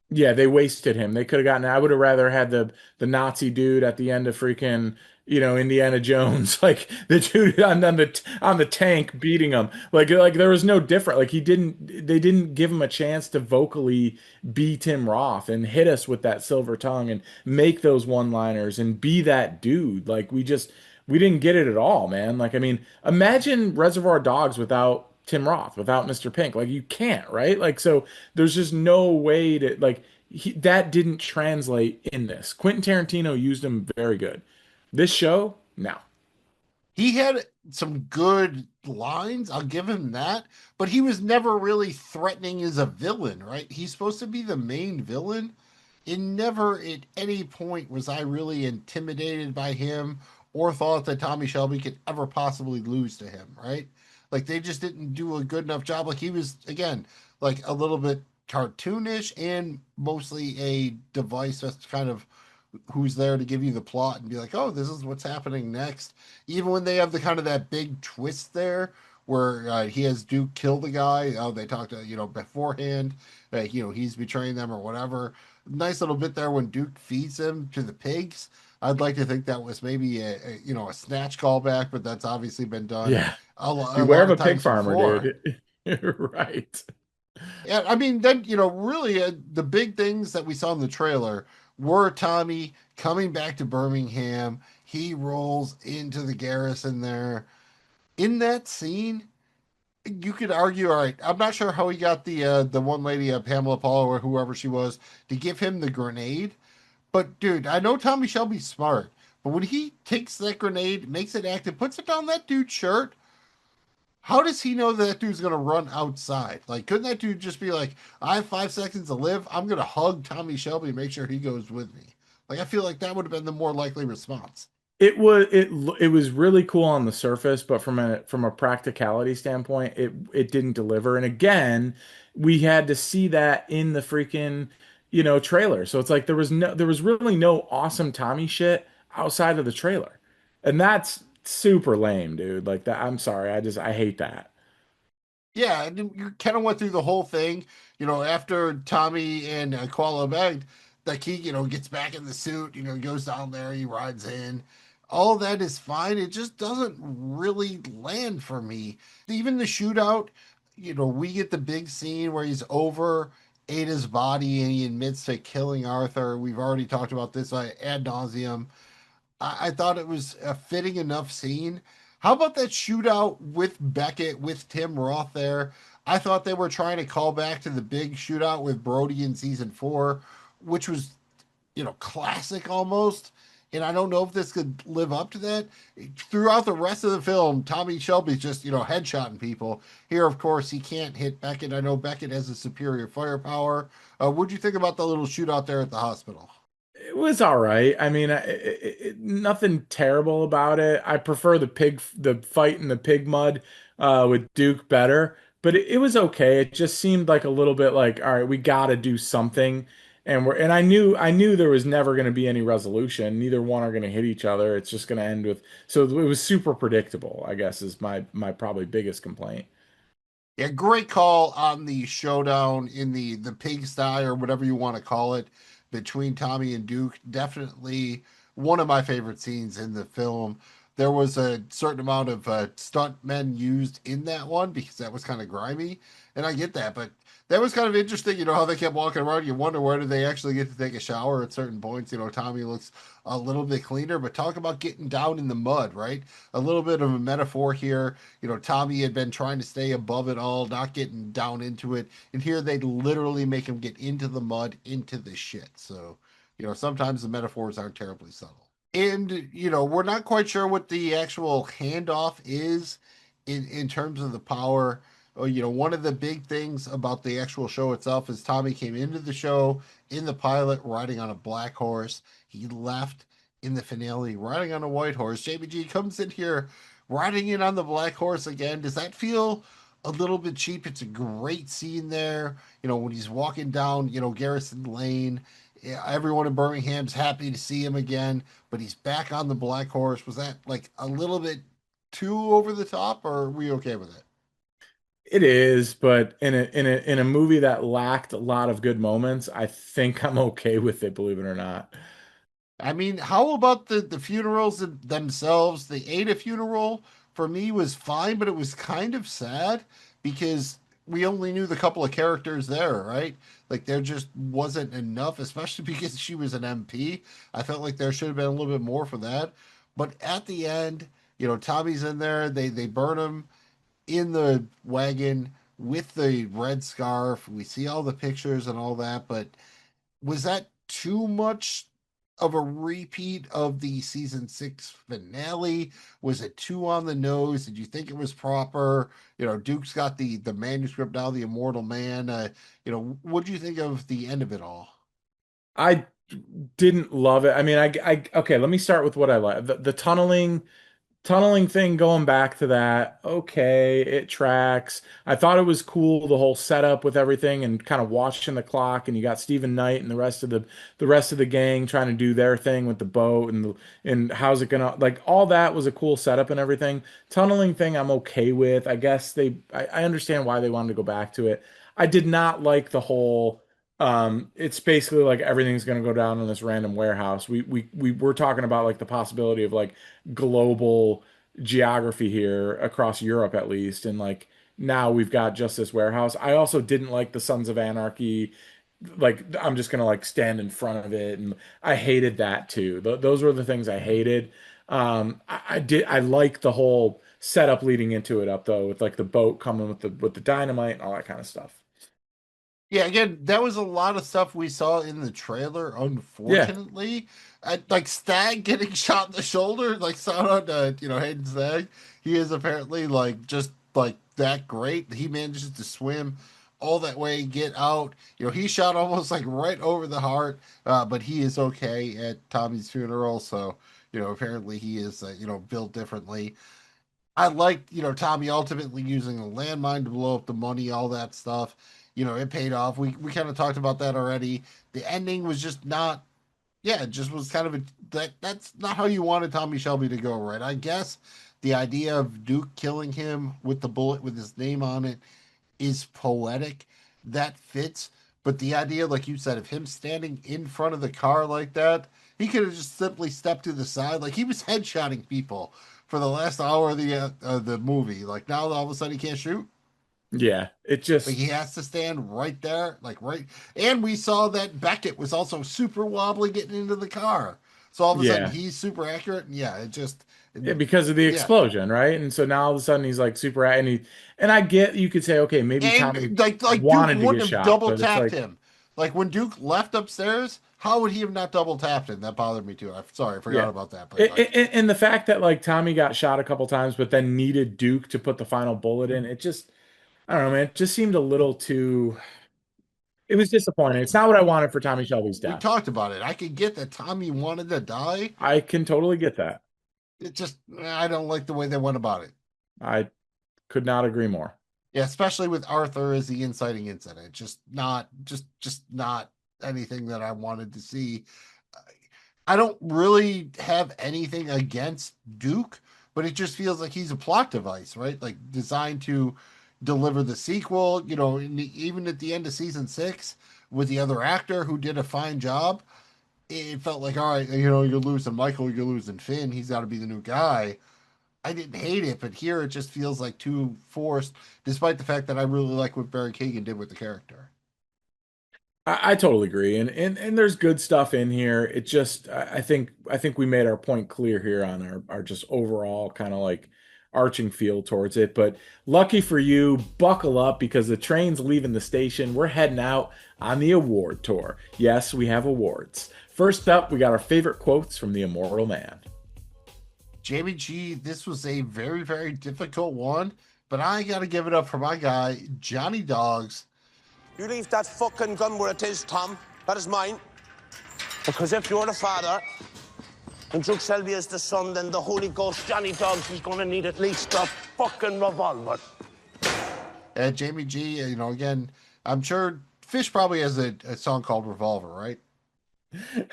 Yeah, they wasted him. They could have gotten. I would have rather had the Nazi dude at the end of freaking, Indiana Jones, like the dude on the tank beating him. Like there was no different. Like he didn't. They didn't give him a chance to vocally be Tim Roth and hit us with that silver tongue and make those one-liners and be that dude. Like we didn't get it at all, man. Like I mean, imagine Reservoir Dogs without Tim Roth, without Mr. Pink. Like you can't, right? Like so there's just no way to like that didn't translate in this. Quentin Tarantino used him very good. This show, no. He had some good lines, I'll give him that, but he was never really threatening as a villain, right? He's supposed to be the main villain. And never at any point was I really intimidated by him or thought that Tommy Shelby could ever possibly lose to him, right? Like they just didn't do a good enough job. Like he was, again, like a little bit cartoonish and mostly a device that's kind of who's there to give you the plot and be like, oh, this is what's happening next. Even when they have the kind of that big twist there where he has Duke kill the guy. Oh, they talked to, beforehand, he's betraying them or whatever. Nice little bit there when Duke feeds him to the pigs. I'd like to think that was maybe a snatch callback, but that's obviously been done Yeah. a Beware lot of of a pig times farmer, before. dude. Right. Yeah, I mean, then really, the big things that we saw in the trailer were Tommy coming back to Birmingham. He rolls into the garrison there. In that scene, you could argue, all right, I'm not sure how he got the one lady, Pamela Paul or whoever she was, to give him the grenade. But dude, I know Tommy Shelby's smart, But when he takes that grenade, makes it active, puts it down that dude's shirt, how does he know that dude's going to run outside? Like, couldn't that dude just be like, I have 5 seconds to live. I'm going to hug Tommy Shelby and make sure he goes with me. Like, I feel like that would have been the more likely response. It was really cool on the surface, but from a practicality standpoint, it didn't deliver. And again, we had to see that in the freaking, trailer. So it's like there was really no awesome Tommy shit outside of the trailer. And that's super lame, dude. Like that, I'm sorry. I hate that. Yeah, and you kind of went through the whole thing, after Tommy and Koala begged, like he, gets back in the suit, goes down there, he rides in. All that is fine. It just doesn't really land for me. Even the shootout, we get the big scene where he's over Ada's body and he admits to killing Arthur. We've already talked about this ad nauseum. I thought it was a fitting enough scene. How about that shootout with Beckett, with Tim Roth there? I thought they were trying to call back to the big shootout with Brody in season 4, which was, classic almost. And I don't know if this could live up to that. Throughout the rest of the film, Tommy Shelby's just, headshotting people. Here, of course, he can't hit Beckett. I know Beckett has a superior firepower. What'd you think about the little shootout there at the hospital? It was all right. I mean, nothing terrible about it. I prefer the fight in the pig mud with Duke better, but it was okay. It just seemed like a little bit like, all right, we got to do something, and I knew there was never going to be any resolution. Neither one are going to hit each other. It's just going to end with. So it was super predictable, I guess, is my probably biggest complaint. Yeah, great call on the showdown in the pigsty or whatever you want to call it between Tommy and Duke. Definitely one of my favorite scenes in the film. There was a certain amount of stunt men used in that one because that was kind of grimy, and I get that, but that was kind of interesting. How they kept walking around. You wonder where did they actually get to take a shower at certain points. Tommy looks a little bit cleaner, but talk about getting down in the mud, right? A little bit of a metaphor here. Tommy had been trying to stay above it all, not getting down into it. And here they literally make him get into the mud, into the shit. So, sometimes the metaphors aren't terribly subtle. And, we're not quite sure what the actual handoff is in terms of the power. One of the big things about the actual show itself is Tommy came into the show in the pilot riding on a black horse. He left in the finale riding on a white horse. JBG comes in here riding in on the black horse again. Does that feel a little bit cheap? It's a great scene there. When he's walking down, Garrison Lane. Yeah, everyone in Birmingham's happy to see him again, but he's back on the black horse. Was that like a little bit too over the top, or are we okay with it? It is, but in a movie that lacked a lot of good moments, I think I'm okay with it, believe it or not. I mean, how about the funerals themselves? The Ada funeral for me was fine, but it was kind of sad because we only knew the couple of characters there, right? Like there just wasn't enough, especially because she was an MP. I felt like there should have been a little bit more for that. But at the end, Tommy's in there. They burn him in the wagon with the red scarf. We see all the pictures and all that, but was that too much of a repeat of the season 6 finale? Was it too on the nose? Did you think it was proper? Duke's got the manuscript now, the Immortal Man. What do you think of the end of it all? I didn't love it. I mean, okay, let me start with what I like. The tunneling thing, going back to that, okay, it tracks. I thought it was cool, the whole setup with everything and kind of watching the clock, and you got Stephen Knight and the rest of the gang trying to do their thing with the boat and how's it gonna, like, all that was a cool setup and everything. Tunneling thing I'm okay with. I guess I understand why they wanted to go back to it. I did not like the whole it's basically like everything's going to go down in this random warehouse. We were talking about like the possibility of like global geography here across Europe at least, and like now we've got just this warehouse. I also didn't like the Sons of Anarchy. Like I'm just gonna like stand in front of it, and I hated that too. Those were the things I hated. I like the whole setup leading into it up though, with like the boat coming with the dynamite and all that kind of stuff. Yeah, again, that was a lot of stuff we saw in the trailer, Yeah, unfortunately. Like Stag getting shot in the shoulder, like shout out to, Hayden Stag. He is apparently like just like that great. He manages to swim all that way, get out. He shot almost like right over the heart, but he is okay at Tommy's funeral. So, apparently he is, built differently. I liked, Tommy ultimately using a landmine to blow up the money, all that stuff. It paid off. We kind of talked about that already. The ending was just not, yeah, it just was kind of that's not how you wanted Tommy Shelby to go, right? I guess the idea of Duke killing him with the bullet with his name on it is poetic. That fits. But the idea, like you said, of him standing in front of the car like that, he could have just simply stepped to the side. Like he was headshotting people for the last hour of the movie. Like now all of a sudden he can't shoot. yeah. It Like just he has to stand right there, like right. And we saw that Beckett was also super wobbly getting into the car. So all of a sudden yeah. he's super accurate. And yeah, Yeah, because of the yeah. explosion, right? And so now all of a sudden he's like super and I get you could say, okay, maybe Tommy And like Duke wanted to get wouldn't have shot, double but it's tapped like, him. Like when Duke left upstairs, how would he have not double tapped him? That bothered me too. I'm sorry, I forgot yeah. about that. But like, And the fact that like Tommy got shot a couple times, but then needed Duke to put the final bullet in, it just, I don't know, man, it just seemed a little too, it was disappointing. It's not what I wanted for Tommy Shelby's we death. talked about it. I could get that Tommy wanted to die. I can totally get that. It just I don't like the way they went about it. I could not agree more. Yeah, especially with Arthur as the inciting incident. Just not anything that I wanted to see. I don't really have anything against Duke, but it just feels like he's a plot device, right? Like designed to deliver the sequel. Even at the end of season 6 with the other actor who did a fine job, it felt like, all right, you're losing Michael, you're losing Finn. He's got to be the new guy. I didn't hate it, but here it just feels like too forced, despite the fact that I really like what Barry Keoghan did with the character. I totally agree, and there's good stuff in here. It just I think we made our point clear here on our just overall kind of like arching feel towards it. But lucky for you, buckle up because the train's leaving the station. We're heading out on the award tour. Yes, we have awards. First up, we got our favorite quotes from the Immortal Man. Jamie G, this was a very, very difficult one, but I got to give it up for my guy, Johnny Dogs. You leave that fucking gun where it is, Tom. That is mine. Because if you're the father and Duke Shelby is the son, then the Holy Ghost, Johnny Dogs, is going to need at least a fucking revolver. Jamie G, again, I'm sure Fish probably has a song called Revolver, right?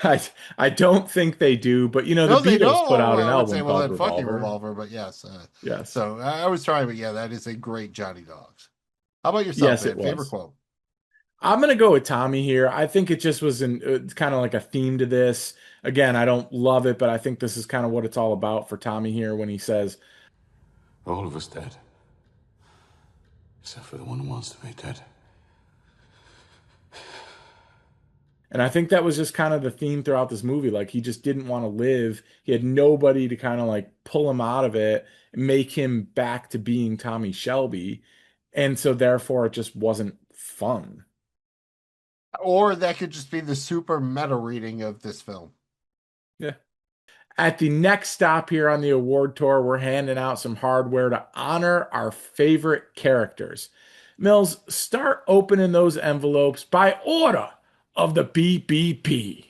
I I don't think they do, but the No, they Beatles put don't. out an I would say, album well, called then fucking Revolver. Revolver, but yes. Yes. So I was trying, but yeah, that is a great Johnny Dogs. How about yourself, Yes, man? it Favorite was. quote? I'm gonna go with Tommy here. I think it just was kind of like a theme to this. Again, I don't love it, but I think this is kind of what it's all about for Tommy here when he says, All of us dead. Except for the one who wants to be dead. and I think that was just kind of the theme throughout this movie. Like he just didn't want to live. He had nobody to kind of like pull him out of it and make him back to being Tommy Shelby. And so therefore it just wasn't fun. Or that could just be the super meta reading of this film. Yeah. At the next stop here on the award tour, we're handing out some hardware to honor our favorite characters. Mills, start opening those envelopes by order of the PBP.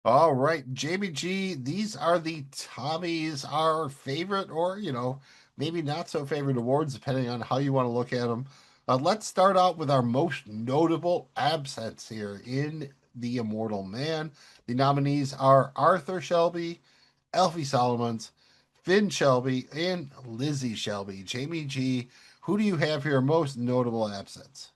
All right, Jamie G, these are the Tommy's, our favorite, or, maybe not so favorite awards, depending on how you want to look at them. Let's start out with our most notable absence here in The Immortal Man. The nominees are Arthur Shelby, Elfie Solomons, Finn Shelby, and Lizzie Shelby. Jamie G, who do you have here most notable absence?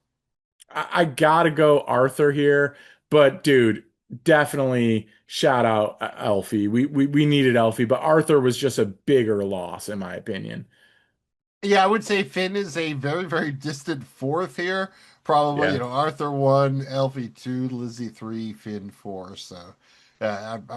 I gotta go Arthur here, but dude, definitely shout out Elfie. We needed Elfie, but Arthur was just a bigger loss in my opinion. Yeah, I would say Finn is a very, very distant fourth here. Probably, Yeah. Arthur 1, Elfie 2, Lizzie 3, Finn 4. So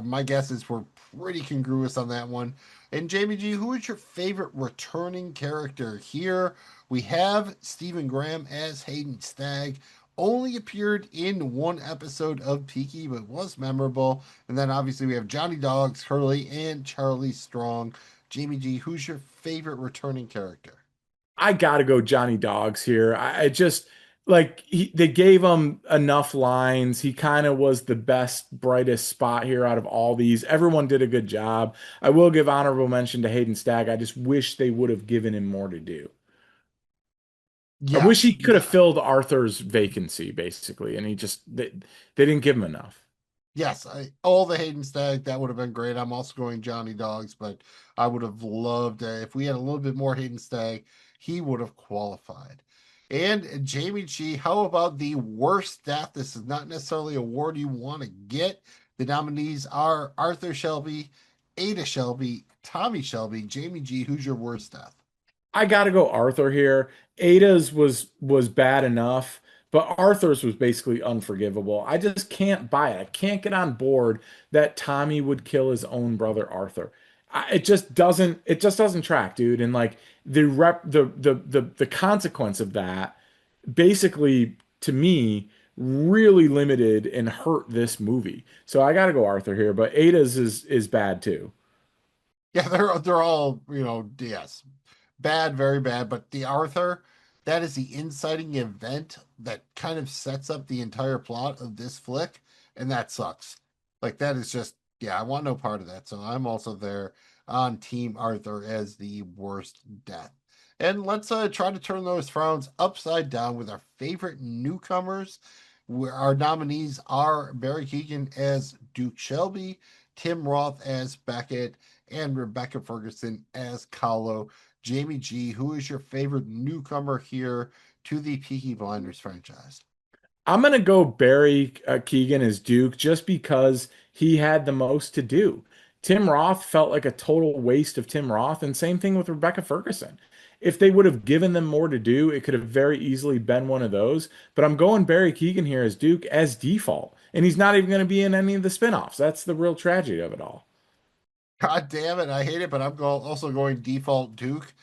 my guess is we're pretty congruous on that one. And Jamie G, who is your favorite returning character here? We have Stephen Graham as Hayden Stagg, only appeared in one episode of Peaky, but was memorable. And then obviously we have Johnny Dogs, Hurley, and Charlie Strong. Jamie G, who's your favorite returning character? I gotta go Johnny Dogs here. I just like they gave him enough lines. He kind of was the best, brightest spot here out of all these. Everyone did a good job. I will give honorable mention to Hayden Stagg. I just wish they would have given him more to do. I wish Yes, he could have filled Arthur's vacancy, basically, and they didn't give him enough. yes, all the Hayden Stagg, that would have been great. I'm also going Johnny Dogs, but I would have loved if we had a little bit more Hayden Stagg, he would have qualified. And Jamie G, how about the worst death? This is not necessarily a award you want to get. The nominees are Arthur Shelby, Ada Shelby, Tommy Shelby. Jamie G, who's your worst death? I gotta go Arthur here. Ada's was bad enough, but Arthur's was basically unforgivable. I just can't buy it. I can't get on board that Tommy would kill his own brother Arthur. It just doesn't track, dude. And like the consequence of that basically to me really limited and hurt this movie. So I gotta go Arthur here, but Ada's is bad too. Yeah, they're all, yes, bad, very bad. But the Arthur, that is the inciting event that kind of sets up the entire plot of this flick, and that sucks. Like that is just, yeah, I want no part of that. So I'm also there on Team Arthur as the worst death. And let's try to turn those frowns upside down with our favorite newcomers. Where our nominees are Barry Keoghan as Duke Shelby, Tim Roth as Beckett, and Rebecca Ferguson as Kahlo. Jamie G, who is your favorite newcomer here to the Peaky Blinders franchise? I'm gonna go Barry Keoghan as Duke just because he had the most to do. Tim Roth felt like a total waste of Tim Roth, and same thing with Rebecca Ferguson. If they would have given them more to do, it could have very easily been one of those. But I'm going Barry Keoghan here as Duke as default, and he's not even going to be in any of the spinoffs. That's the real tragedy of it all. God damn it, I hate it, but also going default Duke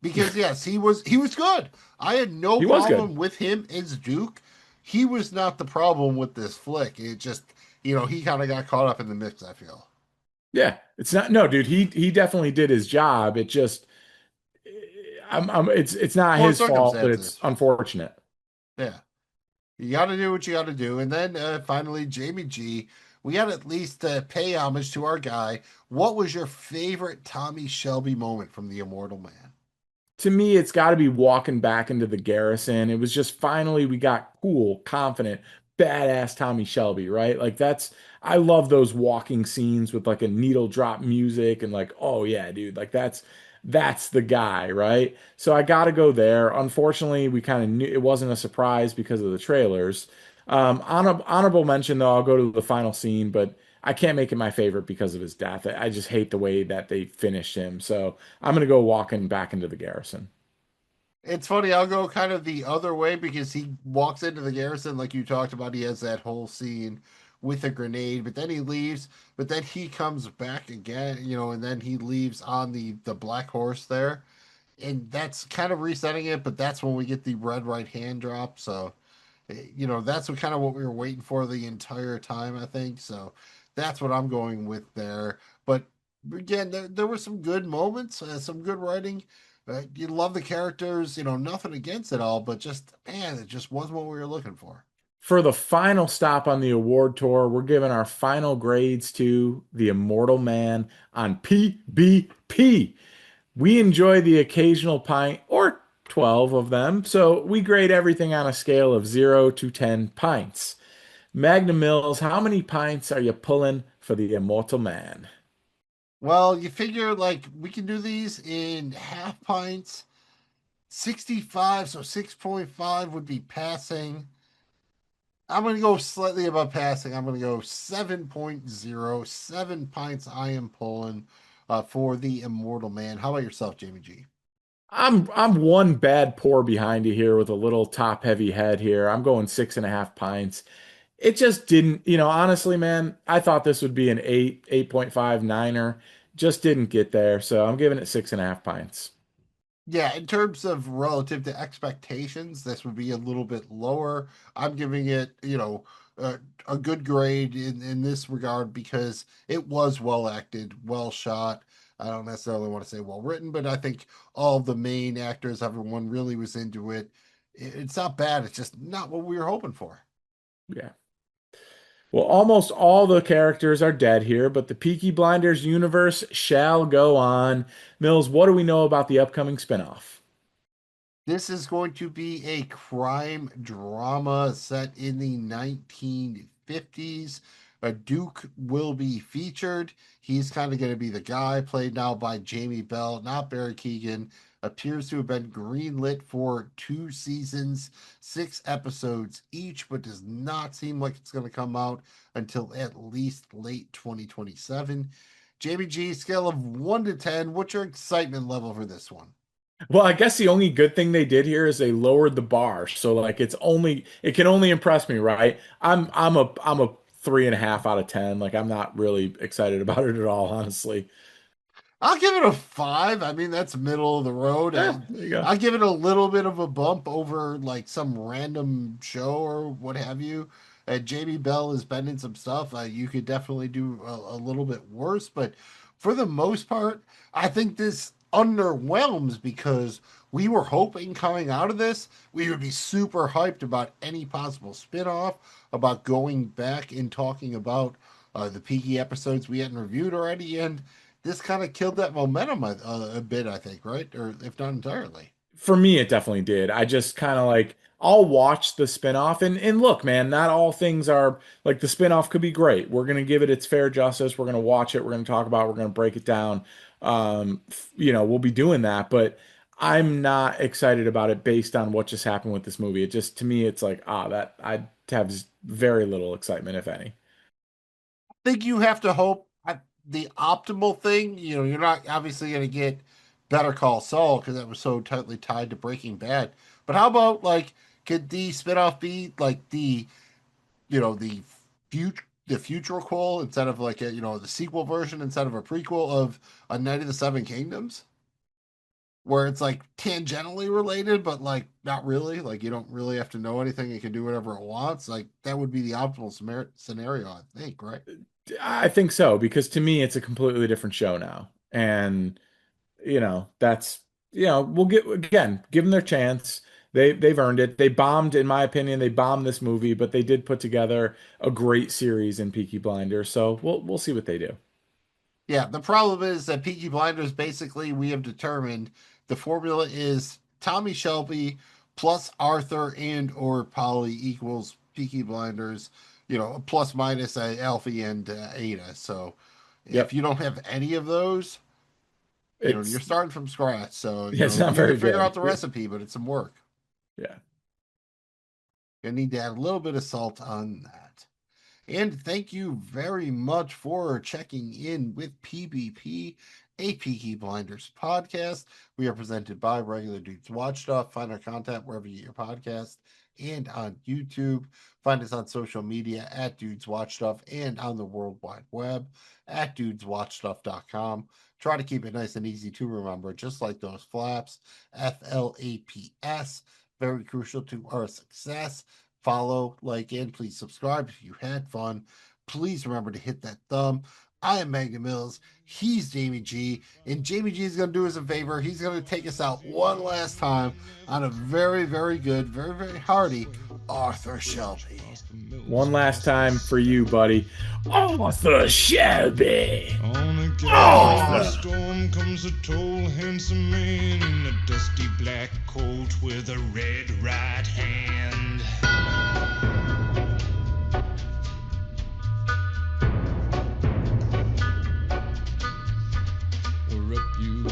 because yes, he was good. I had no He was good. problem with him as Duke. He was not the problem with this flick. It just, he kind of got caught up in the mix, I feel. Yeah, it's not no, dude. He definitely did his job. It just it's not More his fault, but it's circumstances. unfortunate. Yeah. You got to do what you got to do. And then finally, Jamie G, we got to at least pay homage to our guy. What was your favorite Tommy Shelby moment from The Immortal Man? To me, it's got to be walking back into the garrison. It was just finally we got cool, confident, badass Tommy Shelby, right? Like I love those walking scenes with like a needle drop music and like, oh yeah, dude, like that's the guy, right? So I got to go there. Unfortunately, we kind of knew it wasn't a surprise because of the trailers. Honorable mention though, I'll go to the final scene, but I can't make it my favorite because of his death. I just hate the way that they finished him. So I'm gonna go walking back into the garrison. It's funny, I'll go kind of the other way because he walks into the garrison, like you talked about. He has that whole scene with a grenade, but then he leaves, but then he comes back again, and then he leaves on the black horse there. And that's kind of resetting it, but that's when we get the red right hand drop. So that's kind of what we were waiting for the entire time, I think. So that's what I'm going with there. But again, there were some good moments, some good writing. You love the characters, nothing against it all, but just, man, it just wasn't what we were looking for. For the final stop on the award tour, we're giving our final grades to The Immortal Man on PBP. We enjoy the occasional pint or 12 of them, so we grade everything on a scale of 0 to 10 pints. Magna Mills, how many pints are you pulling for The Immortal Man? Well, you figure like we can do these in half pints, 65, so 6.5 would be passing. I'm going to go slightly above passing. I'm going to go 7.0, 7 pints I am pulling for The Immortal Man. How about yourself, Jamie G? I'm one bad pour behind you here with a little top heavy head here. I'm going 6.5 pints. It just didn't, honestly, man, I thought this would be an 8.5 niner. Just didn't get there. So I'm giving it 6.5 pints. Yeah, in terms of relative to expectations, this would be a little bit lower. I'm giving it, a good grade in this regard because it was well acted, well shot. I don't necessarily want to say well written, but I think all of the main actors, everyone really was into it. It's not bad. It's just not what we were hoping for. Yeah. Well, almost all the characters are dead here, but the Peaky Blinders universe shall go on. Mills, what do we know about the upcoming spinoff? This is going to be a crime drama set in the 1950s. A Duke will be featured. He's kind of going to be the guy, played now by Jamie Bell, not Barry Keoghan. Appears to have been greenlit for 2 seasons, 6 episodes each, but does not seem like it's going to come out until at least late 2027. Jamie G, scale of 1 to 10, what's your excitement level for this one? Well, I guess the only good thing they did here is they lowered the bar. So like it can only impress me, right? I'm a 3.5 out of 10. Like I'm not really excited about it at all, honestly. I'll give it a 5. I mean, that's middle of the road. Yeah, there you go. I'll give it a little bit of a bump over like some random show or what have you. Jamie Bell has been in some stuff. You could definitely do a little bit worse, but for the most part, I think this underwhelms because we were hoping coming out of this, we would be super hyped about any possible spinoff, about going back and talking about the Peaky episodes we hadn't reviewed already, and this kind of killed that momentum a bit, I think, right? Or if not entirely. For me, it definitely did. I just kind of like I'll watch the spinoff and look, man, not all things are like the spinoff could be great. We're gonna give it its fair justice. We're gonna watch it. We're gonna talk about it. We're gonna break it down. We'll be doing that, but I'm not excited about it based on what just happened with this movie. It just to me, it's like that I have very little excitement, if any. Think you have to hope the optimal thing, you're not obviously going to get Better Call Saul because that was so tightly tied to Breaking Bad. But how about like, could the spinoff be like the future quel instead of like the sequel version instead of a prequel of A Night of the Seven Kingdoms? Where it's like tangentially related, but like not really. Like you don't really have to know anything. It can do whatever it wants. Like that would be the optimal scenario, I think, right? I think so because to me, it's a completely different show now, and that's we'll give them their chance. They've earned it. They bombed, in my opinion, they bombed this movie, but they did put together a great series in Peaky Blinders. So we'll see what they do. Yeah, the problem is that Peaky Blinders, basically, we have determined the formula is Tommy Shelby plus Arthur and or Polly equals Peaky Blinders, plus minus Alfie and Ada. So if Yep, you don't have any of those, it's you're starting from scratch. So, yeah, it's you not got to very figure good. out the recipe, but it's some work. Yeah. You need to add a little bit of salt on that. And thank you very much for checking in with PBP, a Peaky Blinders podcast. We are presented by Regular Dudes Watch Stuff. Find our content wherever you get your podcast and on YouTube. Find us on social media at Dudes Watch Stuff and on the World Wide Web at dudeswatchstuff.com. Try to keep it nice and easy to remember, just like those flaps. FLAPS, very crucial to our success. Follow, like, and please subscribe if you had fun. Please remember to hit that thumb. I am Magna Mills. He's Jamie G. And Jamie G is going to do us a favor. He's going to take us out one last time on a very, very good, very, very hearty Arthur Shelby. One last time for you, buddy. Arthur Shelby. On a gale storm comes a tall, handsome man in a dusty black coat with a red right hand. We're up you